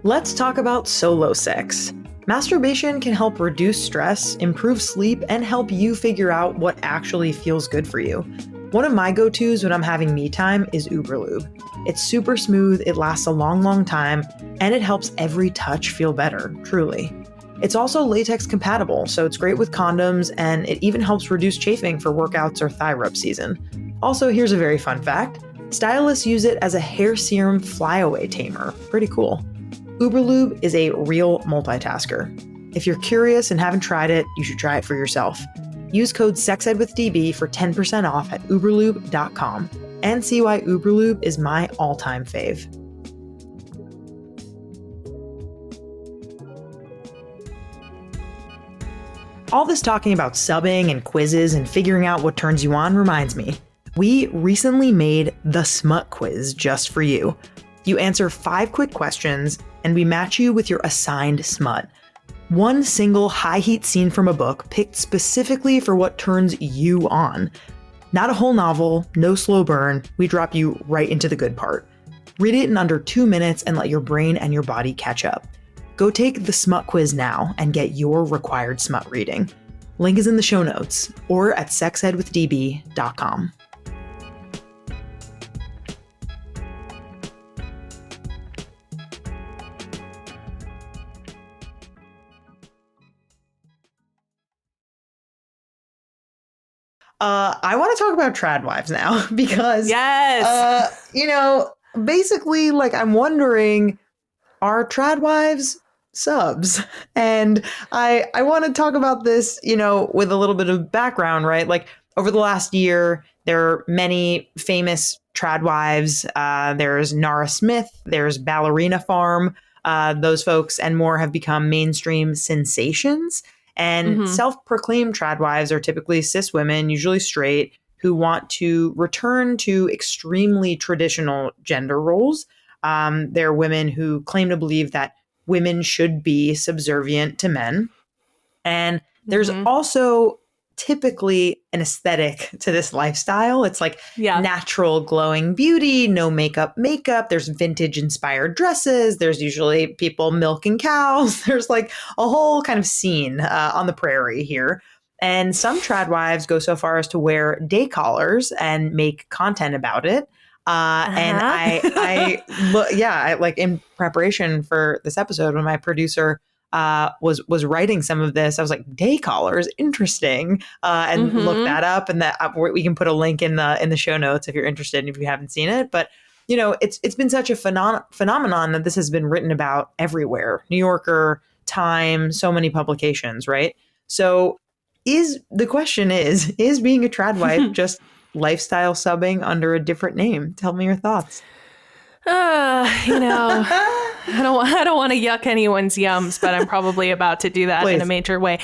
Let's talk about solo sex. Masturbation can help reduce stress, improve sleep, and help you figure out what actually feels good for you. One of my go-tos when I'm having me time is Uber Lube. It's super smooth, it lasts a long time, and it helps every touch feel better, truly. It's also latex compatible, so it's great with condoms, and it even helps reduce chafing for workouts or thigh rub season. Also, here's a very fun fact. Stylists use it as a hair serum flyaway tamer. Pretty cool. Uberlube is a real multitasker. If you're curious and haven't tried it, you should try it for yourself. Use code SEXEDWITHDB for 10% off at uberlube.com and see why Uberlube is my all-time fave. All this talking about subbing and quizzes and figuring out what turns you on reminds me. We recently made the SMUT quiz just for you. You answer 5 quick questions, and we match you with your assigned smut. One single high-heat scene from a book picked specifically for what turns you on. Not a whole novel, no slow burn, we drop you right into the good part. Read it in under 2 minutes and let your brain and your body catch up. Go take the SMUT quiz now and get your required smut reading. Link is in the show notes or at sexedwithdb.com. I want to talk about trad wives now because, yes, basically, like, I'm wondering, are trad wives subs? And I want to talk about this, with a little bit of background, right? Like, over the last year, there are many famous trad wives. There's Nara Smith, there's Ballerina Farm. Those folks and more have become mainstream sensations. And self-proclaimed trad wives are typically cis women, usually straight, who want to return to extremely traditional gender roles. They're women who claim to believe that women should be subservient to men. And there's also typically an aesthetic to this lifestyle. It's like natural glowing beauty, no makeup. There's vintage inspired dresses. There's usually people milking cows. There's like a whole kind of scene on the prairie here. And some trad wives go so far as to wear day collars and make content about it. And I like in preparation for this episode, when my producer was writing some of this, I was like, day collars, interesting, and look that up, and that we can put a link in the show notes if you're interested, if you haven't seen it. But it's been such a phenomenon that this has been written about everywhere. New Yorker, Time, so many publications, right? So the question is being a trad wife just lifestyle subbing under a different name? Tell me your thoughts. I don't want to yuck anyone's yums, but I'm probably about to do that in a major way.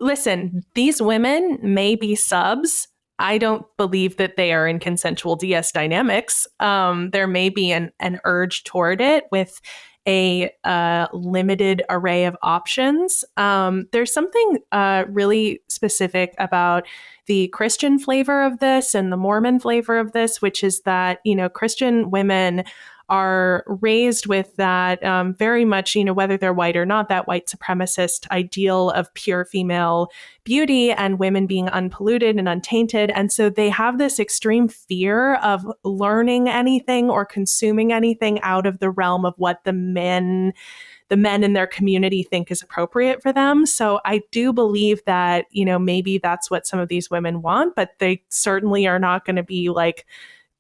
Listen, these women may be subs. I don't believe that they are in consensual DS dynamics. There may be an urge toward it with a limited array of options. There's something really specific about the Christian flavor of this and the Mormon flavor of this, which is that, Christian women are raised with that very much, whether they're white or not, that white supremacist ideal of pure female beauty and women being unpolluted and untainted. And so they have this extreme fear of learning anything or consuming anything out of the realm of what the men in their community think is appropriate for them. So I do believe that, maybe that's what some of these women want, but they certainly are not going to be like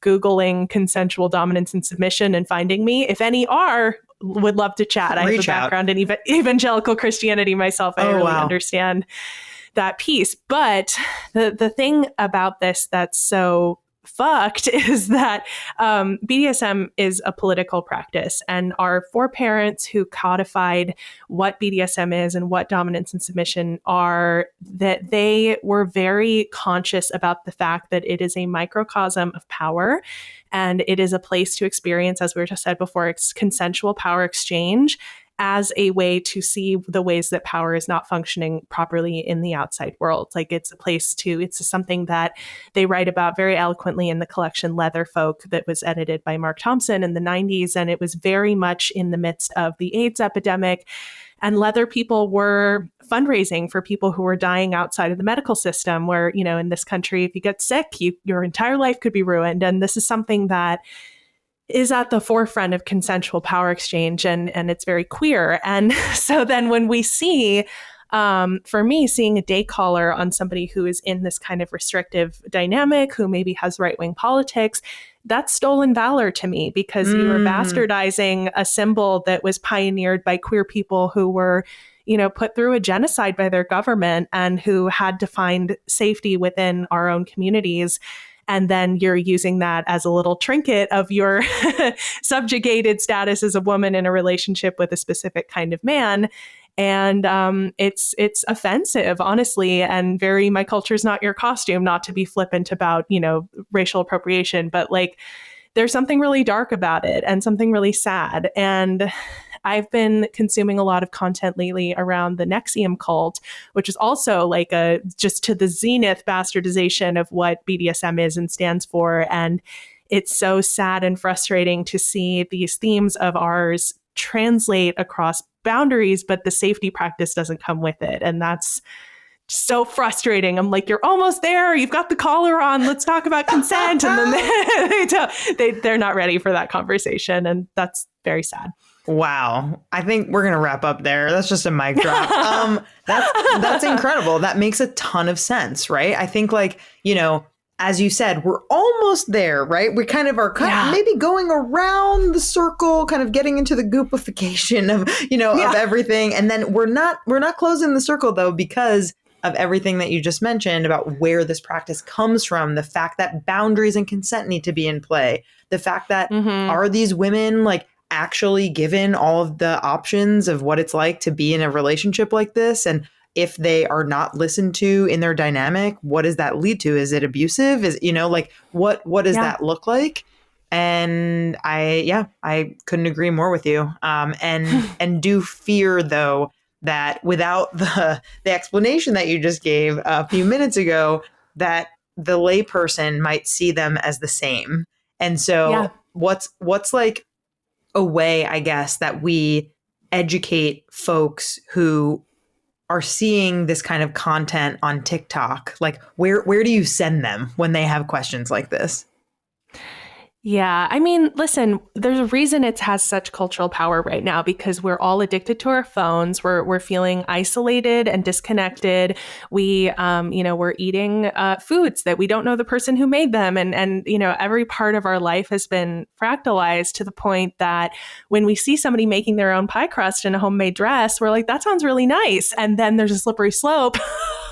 Googling consensual dominance and submission and finding me. If any are, would love to chat. I have a background in evangelical Christianity myself. I really understand that piece. But the thing about this that's so fucked is that BDSM is a political practice, and our foreparents who codified what BDSM is and what dominance and submission are, that they were very conscious about the fact that it is a microcosm of power, and it is a place to experience, as we just said before, it's consensual power exchange as a way to see the ways that power is not functioning properly in the outside world. Like it's something that they write about very eloquently in the collection Leather Folk that was edited by Mark Thompson in the 90s. And it was very much in the midst of the AIDS epidemic. And leather people were fundraising for people who were dying outside of the medical system, where, in this country, if you get sick, your entire life could be ruined. And this is something that is at the forefront of consensual power exchange, and it's very queer. And so then when we see, for me, seeing a day caller on somebody who is in this kind of restrictive dynamic, who maybe has right-wing politics, that's stolen valor to me, because you are bastardizing a symbol that was pioneered by queer people who were, put through a genocide by their government and who had to find safety within our own communities. And then you're using that as a little trinket of your subjugated status as a woman in a relationship with a specific kind of man. And it's offensive, honestly, and very, my culture's not your costume, not to be flippant about, racial appropriation, but like there's something really dark about it and something really sad. And I've been consuming a lot of content lately around the Nexium cult, which is also like just to the zenith bastardization of what BDSM is and stands for. And it's so sad and frustrating to see these themes of ours translate across boundaries, but the safety practice doesn't come with it. And that's so frustrating. I'm like, you're almost there. You've got the collar on. Let's talk about consent. And then they're not ready for that conversation. And that's very sad. Wow. I think we're going to wrap up there. That's just a mic drop. That's incredible. That makes a ton of sense, right? I think as you said, we're almost there, right? We kind of are maybe going around the circle, kind of getting into the goopification of, of everything. And then we're not closing the circle though, because of everything that you just mentioned about where this practice comes from, the fact that boundaries and consent need to be in play, the fact that are these women actually given all of the options of what it's like to be in a relationship like this? And if they are not listened to in their dynamic, what does that lead to? Is it abusive? Is, what does that look like? And I couldn't agree more with you. And do fear though, that without the explanation that you just gave a few minutes ago, that the layperson might see them as the same. And so what's like a way, I guess, that we educate folks who are seeing this kind of content on TikTok? Like where do you send them when they have questions like this? Yeah. I mean, listen, there's a reason it has such cultural power right now because we're all addicted to our phones. We're feeling isolated and disconnected. We're eating foods that we don't know the person who made them. And every part of our life has been fractalized to the point that when we see somebody making their own pie crust in a homemade dress, we're like, that sounds really nice. And then there's a slippery slope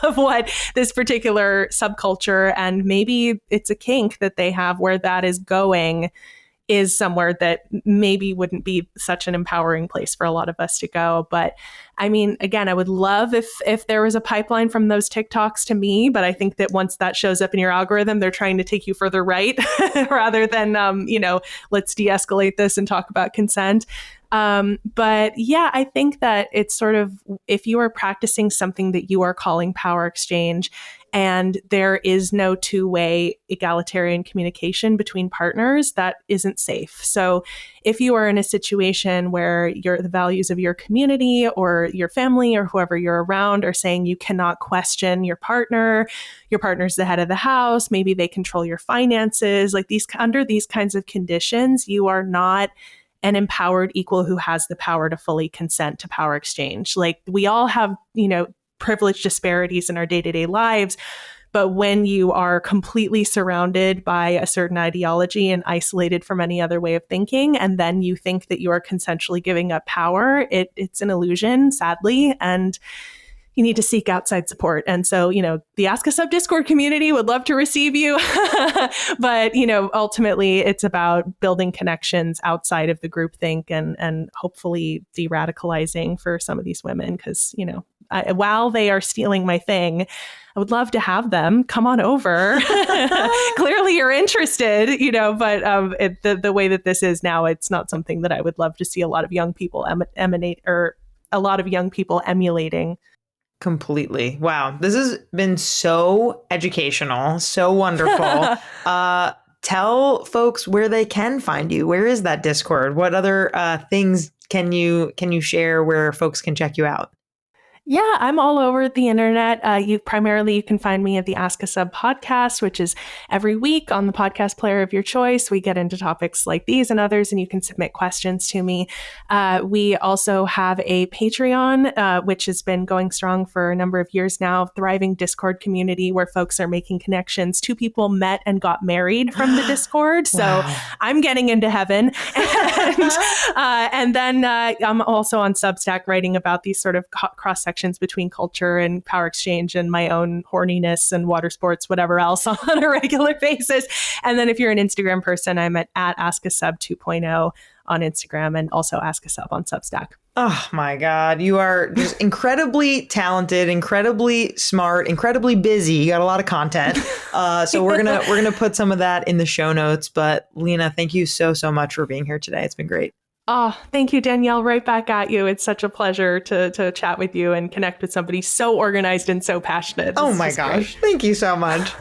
of what this particular subculture, and maybe it's a kink that they have where that is going, is somewhere that maybe wouldn't be such an empowering place for a lot of us to go. But I mean, again, I would love if there was a pipeline from those TikToks to me, but I think that once that shows up in your algorithm, they're trying to take you further right rather than, let's de-escalate this and talk about consent. But yeah, I think that it's sort of, if you are practicing something that you are calling power exchange and there is no two-way egalitarian communication between partners, that isn't safe. So if you are in a situation where the values of your community or your family or whoever you're around are saying you cannot question your partner's the head of the house, maybe they control your finances, like under these kinds of conditions, you are not an empowered equal who has the power to fully consent to power exchange. Like we all have, privilege disparities in our day-to-day lives. But when you are completely surrounded by a certain ideology and isolated from any other way of thinking, and then you think that you are consensually giving up power, it's an illusion, sadly. And you need to seek outside support. And so, the Ask a Sub Discord community would love to receive you. But, ultimately it's about building connections outside of the groupthink and hopefully de-radicalizing for some of these women. Because, while they are stealing my thing, I would love to have them come on over. Clearly you're interested, but the way that this is now, it's not something that I would love to see a lot of young people emulating. Completely. Wow. This has been so educational, so wonderful. Tell folks where they can find you. Where is that Discord? What other things can you share where folks can check you out? Yeah, I'm all over the internet. You can find me at the Ask a Sub podcast, which is every week on the podcast player of your choice. We get into topics like these and others, and you can submit questions to me. We also have a Patreon, which has been going strong for a number of years now, thriving Discord community where folks are making connections. 2 people met and got married from the Discord. So wow. I'm getting into heaven. And then I'm also on Substack writing about these sort of cross-sections between culture and power exchange and my own horniness and water sports, whatever else, on a regular basis. And then if you're an Instagram person, I'm at Ask a Sub 2.0 on Instagram and also Ask a Sub on Substack. Oh my God. You are just incredibly talented, incredibly smart, incredibly busy. You got a lot of content. So we're gonna put some of that in the show notes. But Lina, thank you so much for being here today. It's been great. Oh, thank you, Danielle. Right back at you. It's such a pleasure to chat with you and connect with somebody so organized and so passionate. Oh my gosh. Great. Thank you so much.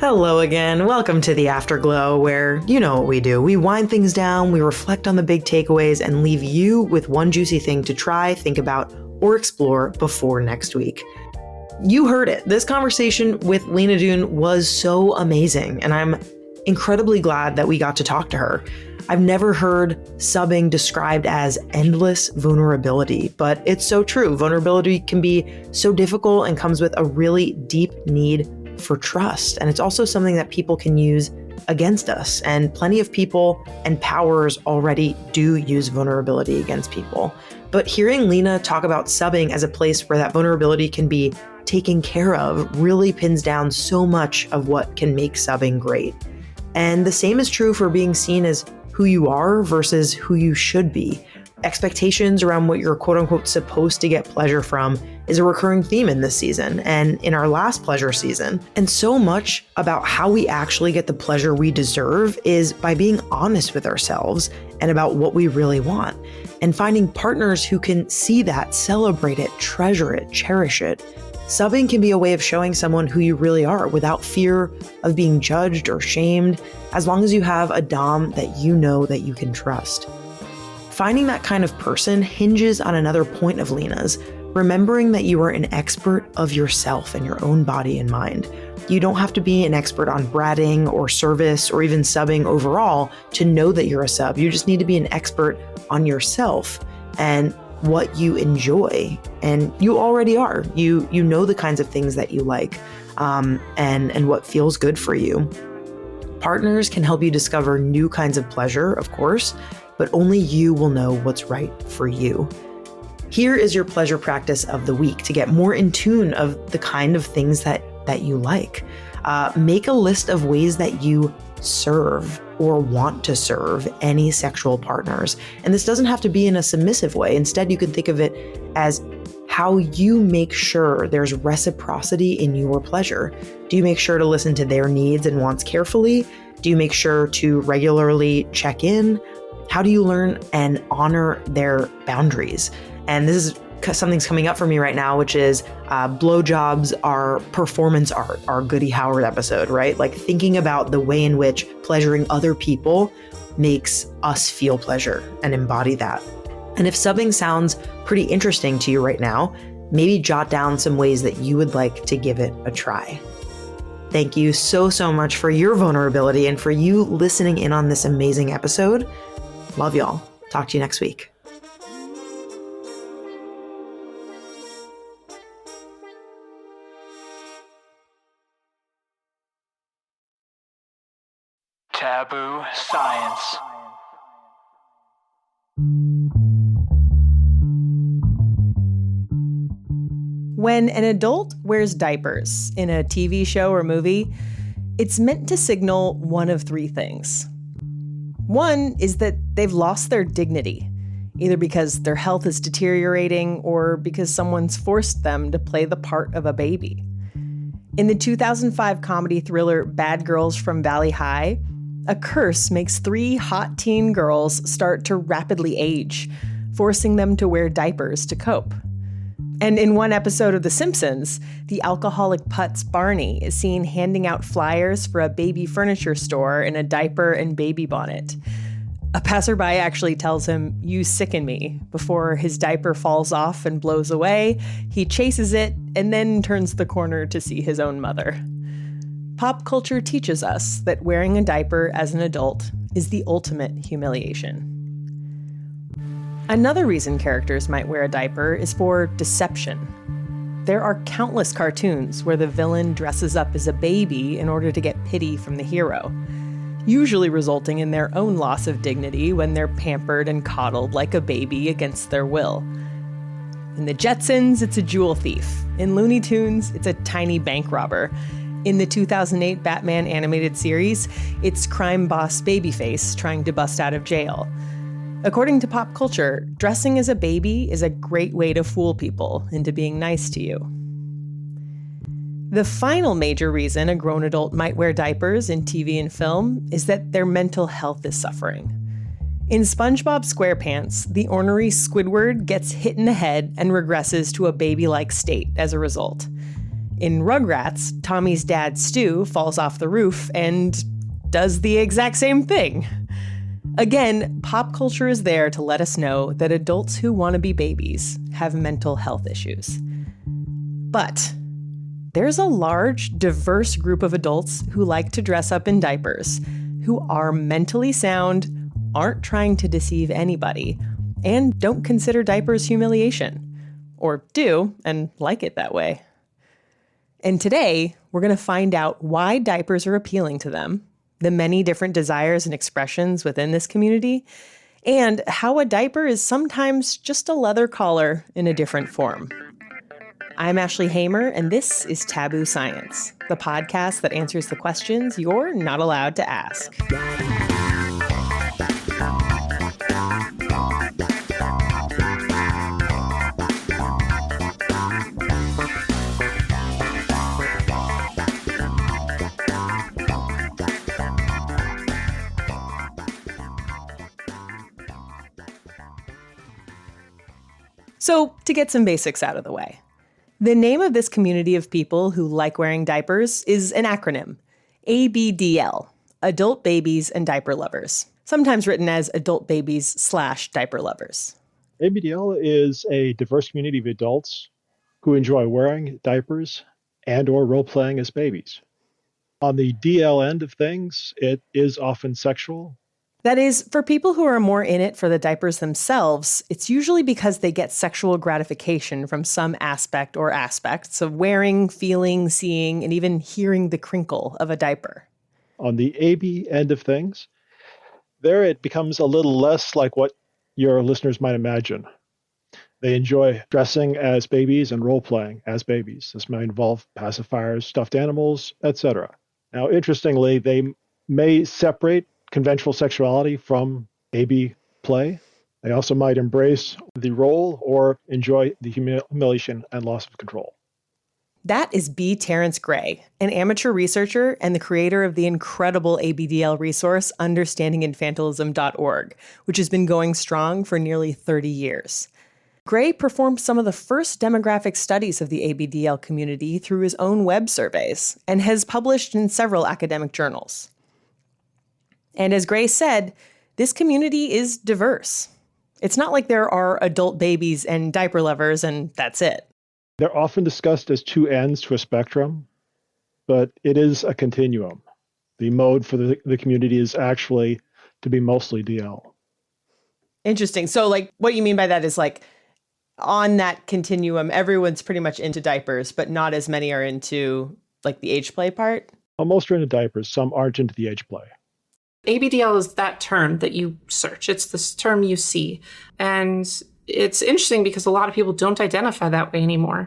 Hello again. Welcome to the Afterglow, where you know what we do. We wind things down, we reflect on the big takeaways, and leave you with one juicy thing to try, think about, or explore before next week. You heard it. This conversation with Lina Dune was so amazing, and I'm incredibly glad that we got to talk to her. I've never heard subbing described as endless vulnerability, but it's so true. Vulnerability can be so difficult and comes with a really deep need for trust. And it's also something that people can use against us. And plenty of people and powers already do use vulnerability against people. But hearing Lina talk about subbing as a place where that vulnerability can be taken care of really pins down so much of what can make subbing great. And the same is true for being seen as who you are versus who you should be. Expectations around what you're quote unquote supposed to get pleasure from is a recurring theme in this season and in our last pleasure season. And so much about how we actually get the pleasure we deserve is by being honest with ourselves and about what we really want, and finding partners who can see that, celebrate it, treasure it, cherish it. Subbing can be a way of showing someone who you really are without fear of being judged or shamed, as long as you have a dom that you know that you can trust. Finding that kind of person hinges on another point of Lina's, remembering that you are an expert of yourself and your own body and mind. You don't have to be an expert on bratting or service or even subbing overall to know that you're a sub. You just need to be an expert on yourself and what you enjoy. And you already are. You know the kinds of things that you like, and what feels good for you. Partners can help you discover new kinds of pleasure, of course, but only you will know what's right for you. Here is your pleasure practice of the week to get more in tune of the kind of things that you like. Make a list of ways that you serve or want to serve any sexual partners. And this doesn't have to be in a submissive way. Instead, you can think of it as how you make sure there's reciprocity in your pleasure. Do you make sure to listen to their needs and wants carefully? Do you make sure to regularly check in? How do you learn and honor their boundaries? And this is something's coming up for me right now, which is blowjobs are performance art, our Goody Howard episode, right? Like thinking about the way in which pleasuring other people makes us feel pleasure and embody that. And if subbing sounds pretty interesting to you right now, maybe jot down some ways that you would like to give it a try. Thank you so much for your vulnerability and for you listening in on this amazing episode. Love y'all. Talk to you next week. Taboo Science. When an adult wears diapers in a TV show or movie, it's meant to signal one of three things. One is that they've lost their dignity, either because their health is deteriorating or because someone's forced them to play the part of a baby. In the 2005 comedy thriller Bad Girls from Valley High, a curse makes 3 hot teen girls start to rapidly age, forcing them to wear diapers to cope. And in one episode of The Simpsons, the alcoholic putz Barney is seen handing out flyers for a baby furniture store in a diaper and baby bonnet. A passerby actually tells him, "You sicken me," before his diaper falls off and blows away. He chases it and then turns the corner to see his own mother. Pop culture teaches us that wearing a diaper as an adult is the ultimate humiliation. Another reason characters might wear a diaper is for deception. There are countless cartoons where the villain dresses up as a baby in order to get pity from the hero, usually resulting in their own loss of dignity when they're pampered and coddled like a baby against their will. In the Jetsons, it's a jewel thief. In Looney Tunes, it's a tiny bank robber. In the 2008 Batman animated series, it's crime boss Babyface trying to bust out of jail. According to pop culture, dressing as a baby is a great way to fool people into being nice to you. The final major reason a grown adult might wear diapers in TV and film is that their mental health is suffering. In SpongeBob SquarePants, the ornery Squidward gets hit in the head and regresses to a baby-like state as a result. In Rugrats, Tommy's dad Stu falls off the roof and does the exact same thing. Again, pop culture is there to let us know that adults who want to be babies have mental health issues. But there's a large, diverse group of adults who like to dress up in diapers, who are mentally sound, aren't trying to deceive anybody, and don't consider diapers humiliation. Or do, and like it that way. And today, we're going to find out why diapers are appealing to them, the many different desires and expressions within this community, and how a diaper is sometimes just a leather collar in a different form. I'm Ashley Hamer, and this is Taboo Science, the podcast that answers the questions you're not allowed to ask. So, to get some basics out of the way, the name of this community of people who like wearing diapers is an acronym, ABDL, Adult Babies and Diaper Lovers, sometimes written as Adult Babies / Diaper Lovers. ABDL is a diverse community of adults who enjoy wearing diapers and or role-playing as babies. On the DL end of things, it is often sexual. That is, for people who are more in it for the diapers themselves, it's usually because they get sexual gratification from some aspect or aspects of wearing, feeling, seeing, and even hearing the crinkle of a diaper. On the AB end of things, there it becomes a little less like what your listeners might imagine. They enjoy dressing as babies and role-playing as babies. This may involve pacifiers, stuffed animals, etc. Now, interestingly, they may separate conventional sexuality from AB play. They also might embrace the role or enjoy the humiliation and loss of control. That is B. Terrence Gray, an amateur researcher and the creator of the incredible ABDL resource, understandinginfantilism.org, which has been going strong for nearly 30 years. Gray performed some of the first demographic studies of the ABDL community through his own web surveys and has published in several academic journals. And as Gray said, this community is diverse. It's not like there are adult babies and diaper lovers and that's it. They're often discussed as two ends to a spectrum, but it is a continuum. The mode for the community is actually to be mostly DL. Interesting. So, what you mean by that is, on that continuum, everyone's pretty much into diapers, but not as many are into, the age play part? Well, most are into diapers. Some aren't into the age play. ABDL is that term that you search. It's this term you see. And it's interesting because a lot of people don't identify that way anymore.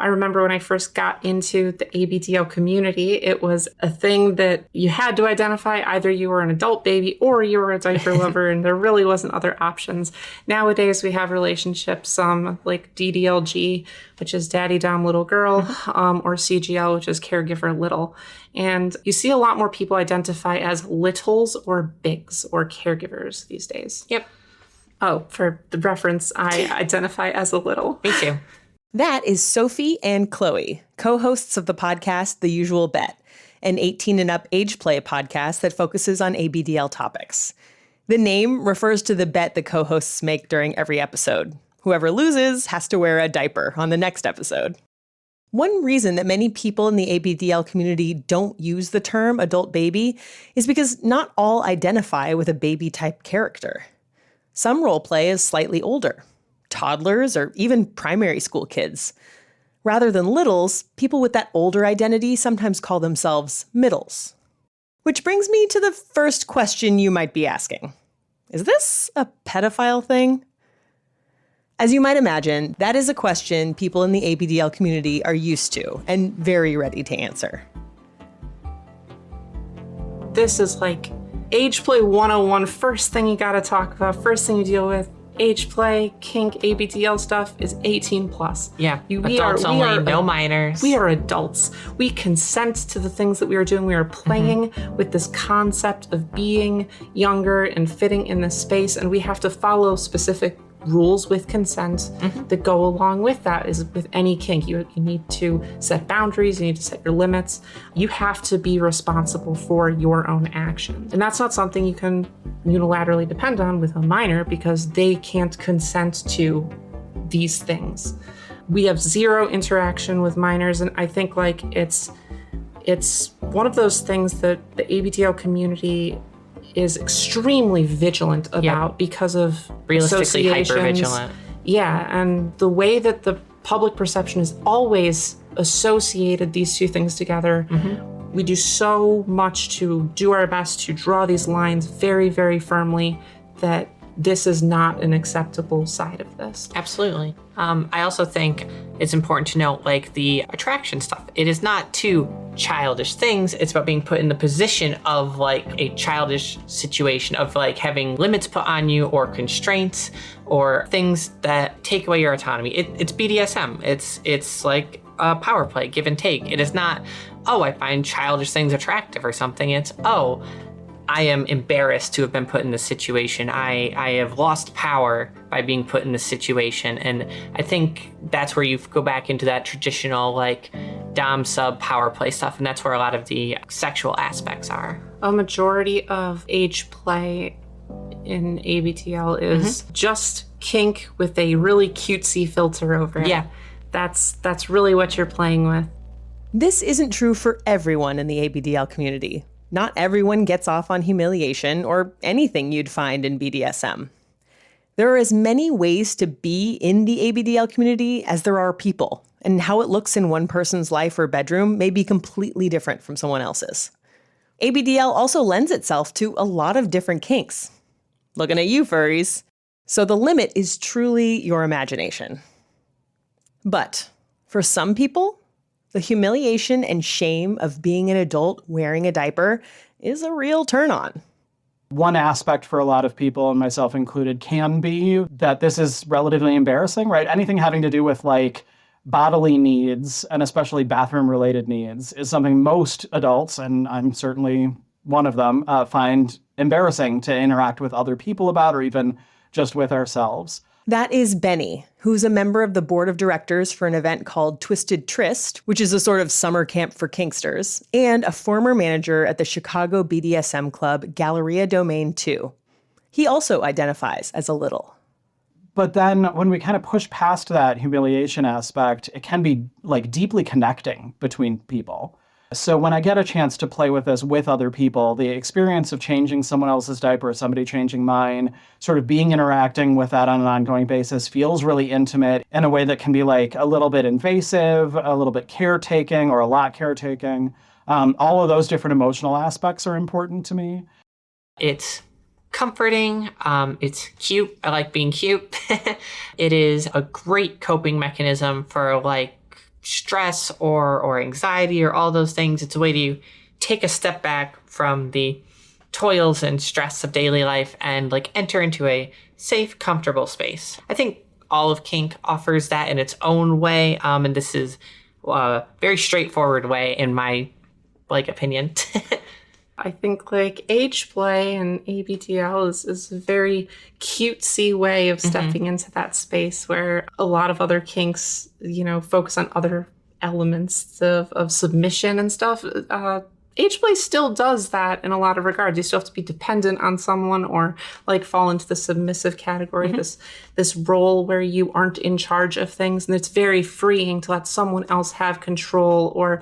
I remember when I first got into the ABDL community, it was a thing that you had to identify. Either you were an adult baby or you were a diaper lover, and there really wasn't other options. Nowadays, we have relationships like DDLG, which is daddy dom little girl, or CGL, which is caregiver little. And you see a lot more people identify as littles or bigs or caregivers these days. Yep. Oh, for the reference, I identify as a little. Me too. That is Sophie and Chloe, co-hosts of the podcast The Usual Bet, an 18 and up age play podcast that focuses on ABDL topics. The name refers to the bet the co-hosts make during every episode. Whoever loses has to wear a diaper on the next episode. One reason that many people in the ABDL community don't use the term adult baby is because not all identify with a baby-type character. Some roleplay is slightly older, toddlers or even primary school kids. Rather than littles, people with that older identity sometimes call themselves middles. Which brings me to the first question you might be asking. Is this a pedophile thing? As you might imagine, that is a question people in the ABDL community are used to and very ready to answer. This is age play 101. First thing you got to talk about, first thing you deal with, age play, kink, ABDL stuff is 18 plus. Yeah, adults only, no minors. We are adults. We consent to the things that we are doing. We are playing with this concept of being younger and fitting in this space, and we have to follow specific rules with consent that go along with that. Is with any kink, you need to set boundaries, you need to set your limits. You have to be responsible for your own actions. And that's not something you can unilaterally depend on with a minor because they can't consent to these things. We have zero interaction with minors, and I think it's one of those things that the ABDL community is extremely vigilant about because of realistically hyper-vigilant. Yeah, and the way that the public perception is always associated these two things together, we do so much to do our best to draw these lines very, very firmly that this is not an acceptable side of this. Absolutely. I also think it's important to note, the attraction stuff. It is not two childish things. It's about being put in the position of, a childish situation of, having limits put on you or constraints or things that take away your autonomy. It's BDSM. It's like a power play, give and take. It is not, I find childish things attractive or something. It's, I am embarrassed to have been put in this situation. I have lost power by being put in this situation. And I think that's where you go back into that traditional dom sub power play stuff. And that's where a lot of the sexual aspects are. A majority of age play in ABTL is just kink with a really cutesy filter over it. Yeah. That's really what you're playing with. This isn't true for everyone in the ABDL community. Not everyone gets off on humiliation or anything you'd find in BDSM. There are as many ways to be in the ABDL community as there are people, and how it looks in one person's life or bedroom may be completely different from someone else's. ABDL also lends itself to a lot of different kinks. Looking at you, furries. So the limit is truly your imagination. But for some people, the humiliation and shame of being an adult wearing a diaper is a real turn-on. One aspect for a lot of people, and myself included, can be that this is relatively embarrassing, right? Anything having to do with like bodily needs, and especially bathroom-related needs, is something most adults, and I'm certainly one of them, find embarrassing to interact with other people about, or even just with ourselves. That is Benny, who's a member of the board of directors for an event called Twisted Tryst, which is a sort of summer camp for kinksters, and a former manager at the Chicago BDSM club Galleria Domain 2. He also identifies as a little. But then when we kind of push past that humiliation aspect, it can be like deeply connecting between people. So when I get a chance to play with this with other people, the experience of changing someone else's diaper, somebody changing mine, sort of interacting with that on an ongoing basis feels really intimate in a way that can be like a little bit invasive, a little bit caretaking, or a lot caretaking. All of those different emotional aspects are important to me. It's comforting. It's cute. I like being cute. It is a great coping mechanism for like stress or anxiety or all those things. It's a way to take a step back from the toils and stress of daily life and like enter into a safe, comfortable space. I think all of kink offers that in its own way. And this is a very straightforward way in my like opinion. I think like age play and ABDL is a very cutesy way of stepping into that space where a lot of other kinks, focus on other elements of submission and stuff. Age play still does that in a lot of regards. You still have to be dependent on someone or like fall into the submissive category, this role where you aren't in charge of things. And it's very freeing to let someone else have control or,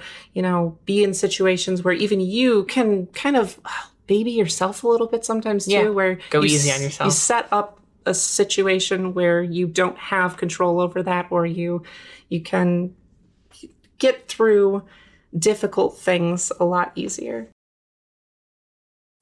be in situations where even you can kind of baby yourself a little bit sometimes too, where go easy on yourself. You set up a situation where you don't have control over that, or you can get through difficult things a lot easier.